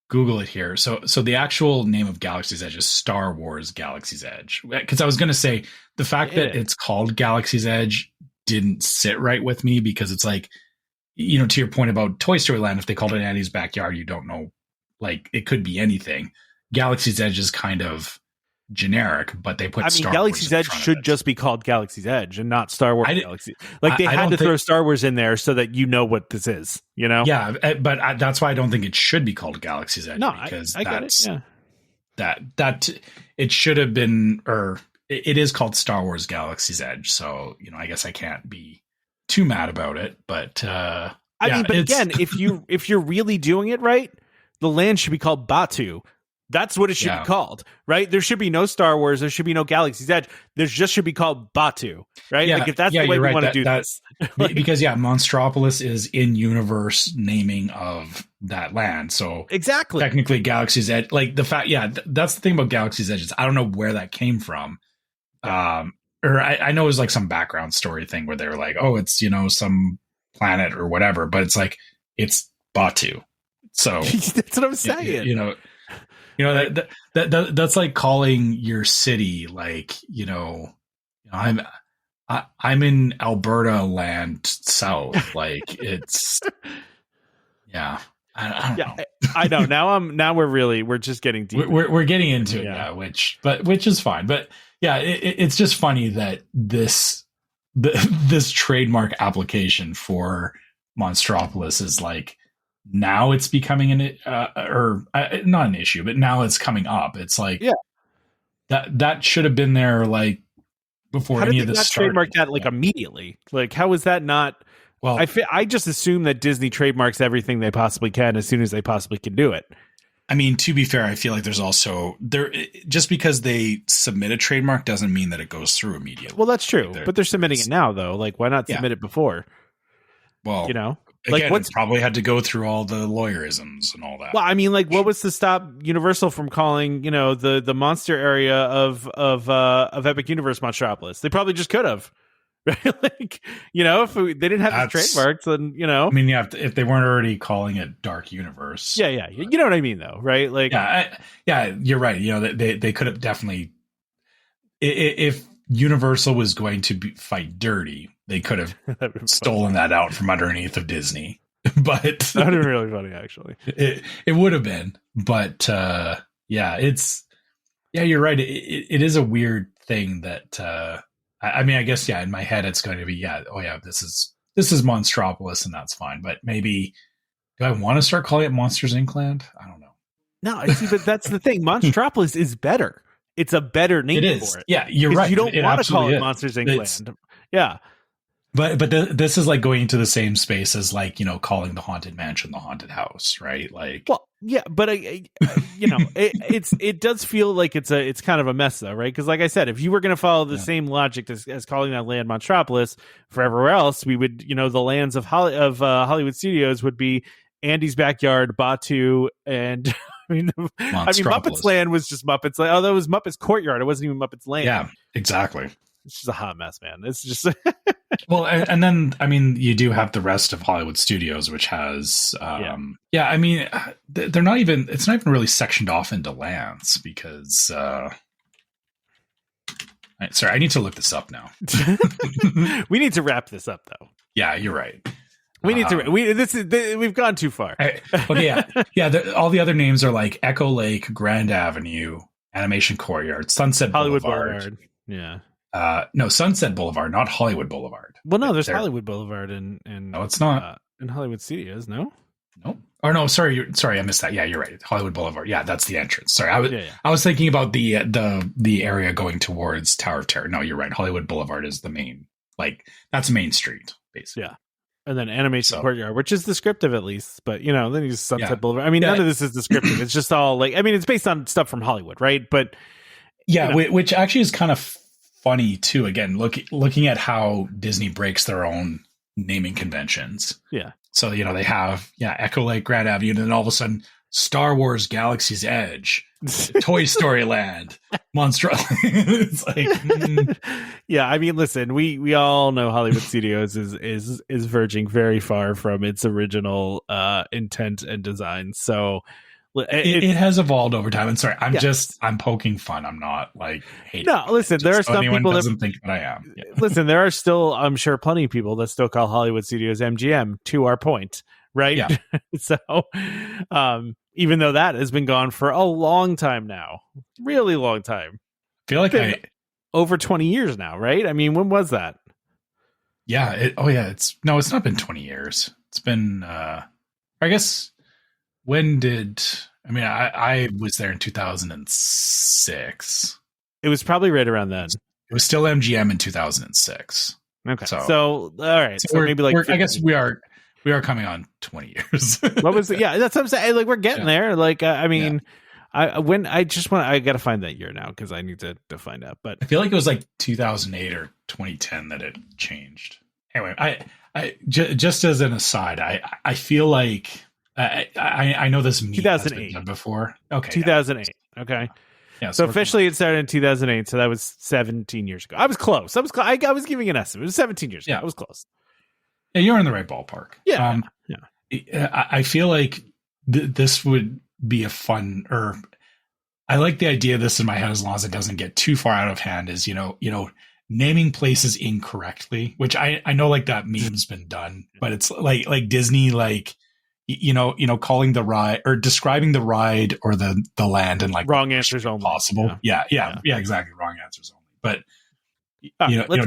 Google it here. So the actual name of Galaxy's Edge is Star Wars Galaxy's Edge. Because I was going to say the fact that it's called Galaxy's Edge didn't sit right with me, because it's like, to your point about Toy Story Land, if they called it Andy's Backyard, you don't know, like it could be anything. Galaxy's Edge is kind of generic, but they put Star Galaxy's Wars Edge should just be called Galaxy's Edge and not Star Wars Galaxy. Like they had to throw Star Wars in there so that you know what this is, you know? Yeah, but that's why I don't think it should be called Galaxy's Edge. No, because I get it. Yeah. That it should have been, or it is called Star Wars Galaxy's Edge. So, you know, I guess I can't be too mad about it, but I mean, but again, if you're really doing it right, the land should be called Batu. That's what it should be called, right? There should be no Star Wars. There should be no Galaxy's Edge. There just should be called Batu, right? Yeah, like if that's the way we want to do this. Because Monstropolis is in-universe naming of that land. So exactly, technically Galaxy's Edge, like the fact, that's the thing about Galaxy's Edge is I don't know where that came from. Or I know it was like some background story thing where they were like, oh, it's, you know, some planet or whatever, but it's like, it's Batu. So that's what I'm saying. You know, that's like calling your city, like, I'm in Alberta land south. Like it's, I don't know. I know. Now we're just getting deep. We're getting into it, which is fine. But it's just funny that this trademark application for Monstropolis is like, now it's becoming not an issue, but now it's coming up. It's like, that should have been there like before any of this started. Trademark that like immediately. Like, how is that not? Well, I just assume that Disney trademarks everything they possibly can as soon as they possibly can do it. I mean, to be fair, I feel like there's also just because they submit a trademark doesn't mean that it goes through immediately. Well, that's true, but they're submitting it now, though. Like, why not submit it before? Well, you know. Again, like probably had to go through all the lawyerisms and all that. Well, I mean, like, what was to stop Universal from calling, you know, the monster area of Epic Universe Monstropolis? They probably just could have, right? Like, you know, if they didn't have the trademarks, then you know, I mean, if they weren't already calling it Dark Universe, you know what I mean, though, right? Like, you're right. You know, they could have definitely, if Universal was going to fight dirty, they could have stolen that out from underneath of Disney. But that would have been really funny, actually. It would have been. But you're right. It is a weird thing that I mean, I guess in my head it's going to be this is Monstropolis and that's fine. But maybe do I want to start calling it Monsters Inc. Land? I don't know. No, see, but that's the thing. Monstropolis is better. It's a better name for it. Yeah, you're right. You don't want to call it Monsters Inc. Land. Yeah. But this is like going into the same space as like, you know, calling the Haunted Mansion the Haunted House, right? Like, well, yeah, but you know, it does feel like it's kind of a mess though, right? Because like I said, if you were going to follow the same logic as calling that land Monstropolis for everywhere else, we would, you know, the lands of Hollywood Studios would be Andy's backyard, Batu, and I mean, Muppets Land was just Muppets Land. Although it was Muppets Courtyard, it wasn't even Muppets Land. Yeah, exactly. It's just a hot mess, man. It's just well, and then I mean, you do have the rest of Hollywood Studios, which has, I mean, they're not even. It's not even really sectioned off into lands because. Sorry, I need to look this up now. We need to wrap this up, though. Yeah, you're right. We need to. We've gone too far. All the other names are like Echo Lake, Grand Avenue, Animation Courtyard, Sunset Boulevard. Yeah. No, Sunset Boulevard, not Hollywood Boulevard. Well, no, there's Hollywood Boulevard and no, it's not in Hollywood Studios. No. Or no, sorry, I missed that. Yeah, you're right. Hollywood Boulevard. Yeah, that's the entrance. Sorry, I was thinking about the area going towards Tower of Terror. No, you're right. Hollywood Boulevard is the main, like that's Main Street, basically. Yeah. And then Animation Courtyard, which is descriptive at least, but you know, then you just Sunset Boulevard. I mean, none of this is descriptive. It's just all like, I mean, it's based on stuff from Hollywood, right? But which actually is kind of funny too. Again, looking at how Disney breaks their own naming conventions. Yeah. So you know they have Echo Lake, Grand Avenue, and then all of a sudden Star Wars Galaxy's Edge, Toy Story Land, Monster. It's like, yeah. I mean, listen, we all know Hollywood Studios is verging very far from its original intent and design. So it has evolved over time. And sorry, I'm poking fun. I'm not like hating. No, listen, there are some people that doesn't think that I am. Yeah. Listen, there are still, I'm sure, plenty of people that still call Hollywood Studios MGM. To our point, right? Yeah. So, even though that has been gone for a long time now, really long time. feel like over 20 years now, right? I mean, when was that? Yeah. It's not been 20 years. It's been, I guess, I was there in 2006. It was probably right around then. It was still MGM in 2006. Okay. So all right. So maybe like I guess we are coming on 20 years. What was it? Yeah, that's what I'm saying. Like we're getting there. Like I mean, I got to find that year now because I need to find out. But I feel like it was like 2008 or 2010 that it changed. Anyway, I just as an aside, I feel like I know this meme 2008 has been done before. Okay, 2008. Yeah. Okay. Yeah, so officially it started in 2008, so that was 17 years ago. I was close. I was giving an estimate. It was 17 years ago. I was close. Yeah, you're in the right ballpark. Yeah. I feel like this would be a fun, or I like the idea of this in my head as long as it doesn't get too far out of hand, is, naming places incorrectly, which I know like that meme's been done, but it's like Disney, like, calling the ride or describing the ride or the land and like wrong answers only possible. Yeah, exactly. Wrong answers only. But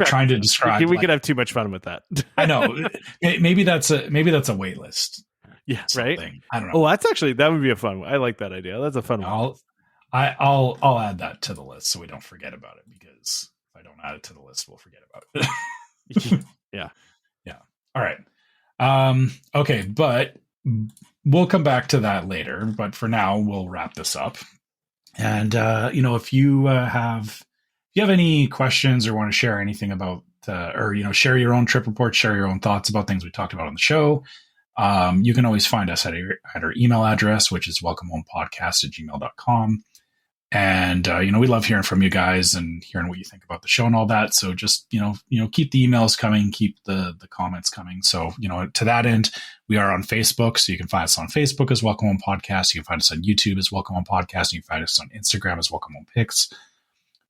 trying to describe, we could have too much fun with that. I know. Maybe that's a wait list. Yeah, right. I don't know. Oh, that would be a fun one. I like that idea. That's a fun one. I'll add that to the list so we don't forget about it, because if I don't add it to the list, we'll forget about it. Yeah. All right. Okay, but we'll come back to that later. But for now, we'll wrap this up. And if you have any questions or want to share anything about, or share your own trip reports, share your own thoughts about things we talked about on the show, you can always find us at our email address, which is welcomehomepodcast@gmail.com. And, we love hearing from you guys and hearing what you think about the show and all that. So just, keep the emails coming, keep the comments coming. So, to that end, we are on Facebook. So you can find us on Facebook as Welcome Home Podcast. You can find us on YouTube as Welcome Home Podcast. You can find us on Instagram as Welcome Home Pics.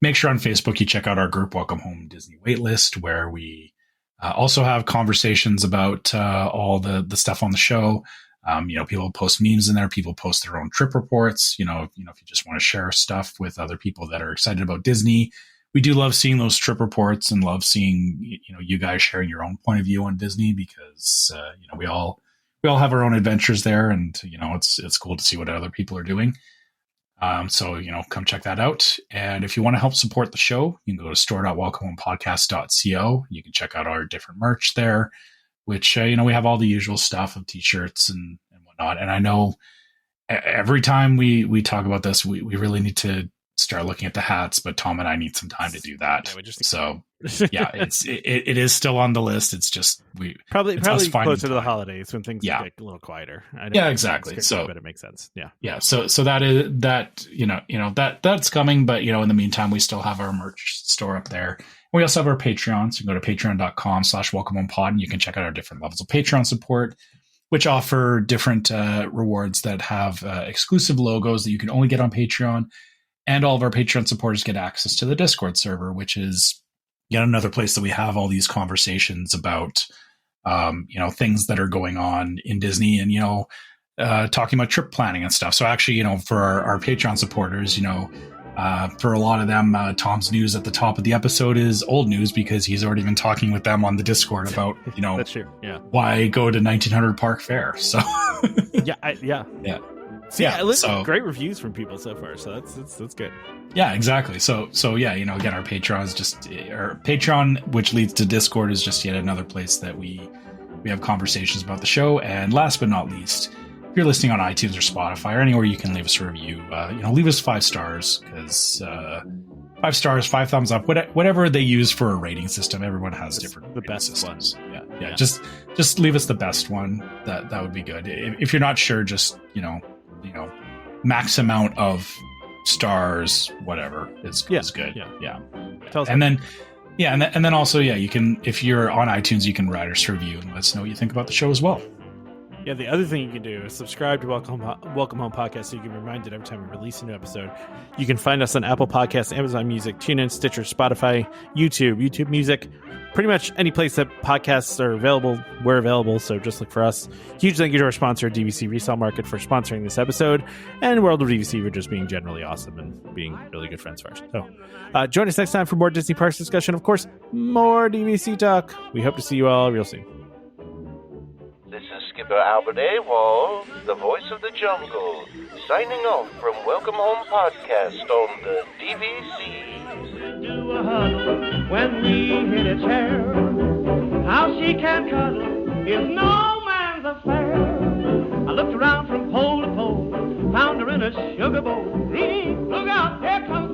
Make sure on Facebook you check out our group, Welcome Home Disney Waitlist, where we also have conversations about all the stuff on the show. People post memes in there. People post their own trip reports. If you just want to share stuff with other people that are excited about Disney, we do love seeing those trip reports and love seeing, you guys sharing your own point of view on Disney, because, we all have our own adventures there, and, it's cool to see what other people are doing. So, come check that out. And if you want to help support the show, you can go to store.welcomehomepodcast.co. You can check out our different merch there, which, we have all the usual stuff of t-shirts and whatnot. And I know every time we talk about this, we really need to start looking at the hats, but Tom and I need some time to do that. Yeah, it is still on the list. It's just probably closer to the holidays when things get a little quieter. Exactly. So, but it makes sense. Yeah. So that is that. That's coming. But in the meantime, we still have our merch store up there. We also have our Patreon. So you can go to patreon.com/welcomehomepod, and you can check out our different levels of Patreon support, which offer different rewards that have exclusive logos that you can only get on Patreon. And all of our Patreon supporters get access to the Discord server, which is yet another place that we have all these conversations about, things that are going on in Disney, and, talking about trip planning and stuff. So actually, for our Patreon supporters, for a lot of them, Tom's news at the top of the episode is old news, because he's already been talking with them on the Discord about, That's true. Yeah. Why go to 1900 Park Fair. So yeah. Listen, great reviews from people so far, so that's good. Yeah, exactly. So again, our Patreon is just our Patreon, which leads to Discord, is just yet another place that we have conversations about the show. And last but not least, if you're listening on iTunes or Spotify or anywhere you can leave us a review, leave us 5 stars, because 5 stars, 5 thumbs up, whatever they use for a rating system. Everyone has different the best systems. Yeah. Just leave us the best one. That would be good. If you're not sure, just max amount of stars, whatever is good. Yeah. And then also, you can, if you're on iTunes, you can write us a review and let us know what you think about the show as well. Yeah, the other thing you can do is subscribe to Welcome Home Podcast so you can be reminded every time we release a new episode. You can find us on Apple Podcasts, Amazon Music, TuneIn, Stitcher, Spotify, YouTube Music, pretty much any place that podcasts are available. We're available, so just look for us. Huge thank you to our sponsor, DVC Resale Market, for sponsoring this episode, and World of DVC for just being generally awesome and being really good friends of ours. So join us next time for more Disney Parks discussion. Of course, more DVC talk. We hope to see you all real soon. This is Skipper Albert Awol, the voice of the jungle, signing off from Welcome Home Podcast on the DVC. Do a huddle when we hit its hair. How she can cuddle is no man's affair. I looked around from pole to pole, found her in a sugar bowl. Look out, here comes